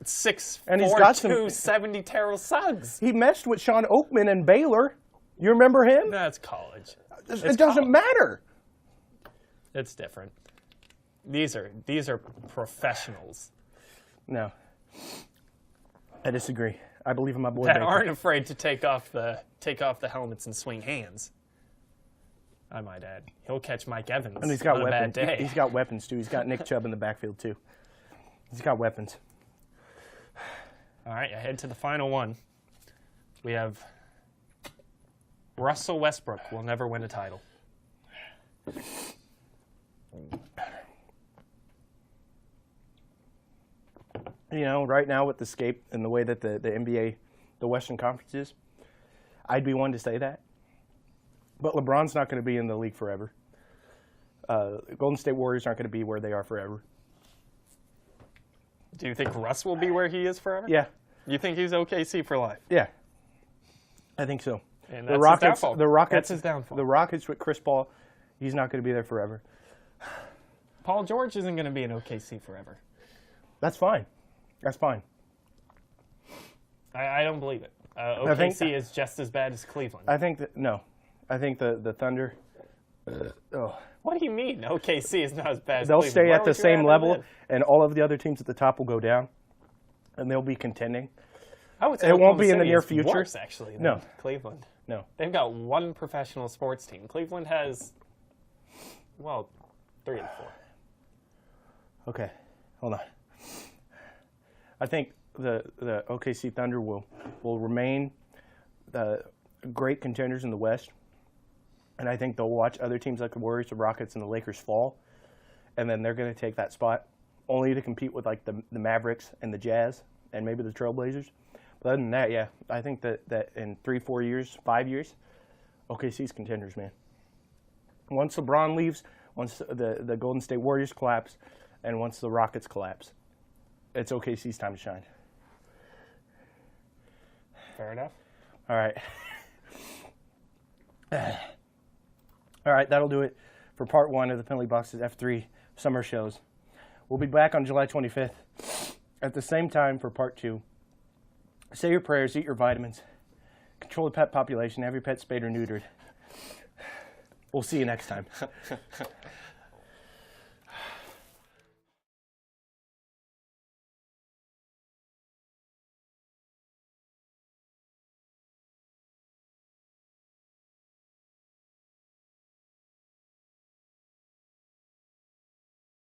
6'4", 270 Terrell Suggs. He messed with Sean Oakman and Baylor. You remember him? That's college. It doesn't matter. It's different. These are professionals. No. I disagree. I believe in my boy that Baker. Aren't afraid to take off the helmets and swing hands. I might add, he'll catch Mike Evans and he's got on weapons. a bad day. He's got weapons too. He's got Nick Chubb in the backfield too. He's got weapons. All right, ahead to the final one. We have Russell Westbrook will never win a title. Right now with the scape and the way that the NBA, the Western Conference is, I'd be one to say that. But LeBron's not going to be in the league forever. Golden State Warriors aren't going to be where they are forever. Do you think Russ will be where he is forever? Yeah. You think he's OKC for life? Yeah. I think so. And that's his downfall. That's his downfall. The Rockets with Chris Paul, he's not going to be there forever. Paul George isn't going to be in OKC forever. That's fine. That's fine. I don't believe it. OKC is just as bad as Cleveland. I think the Thunder. What do you mean? OKC is not as bad as They'll Cleveland. stay Where at the would you same rather level, live? and all of the other teams at the top will go down, and they'll be contending. I would say it won't Oklahoma be in the City near is future. Worse, actually, than No. Cleveland. No. They've got one professional sports team. Cleveland has, 3 and 4. Okay, hold on. I think the OKC Thunder will remain the great contenders in the West, and I think they'll watch other teams like the Warriors, the Rockets, and the Lakers fall, and then they're going to take that spot, only to compete with like the Mavericks and the Jazz and maybe the Trailblazers. But other than that, yeah, I think that in 3, 4 years, 5 years, OKC's contenders, man. Once LeBron leaves, once the Golden State Warriors collapse, and once the Rockets collapse, it's OKC's time to shine. Fair enough. All right. All right, that'll do it for part 1 of the Penalty Box's F3 summer shows. We'll be back on July 25th at the same time for part 2. Say your prayers, eat your vitamins, control the pet population, have your pet spayed or neutered. We'll see you next time.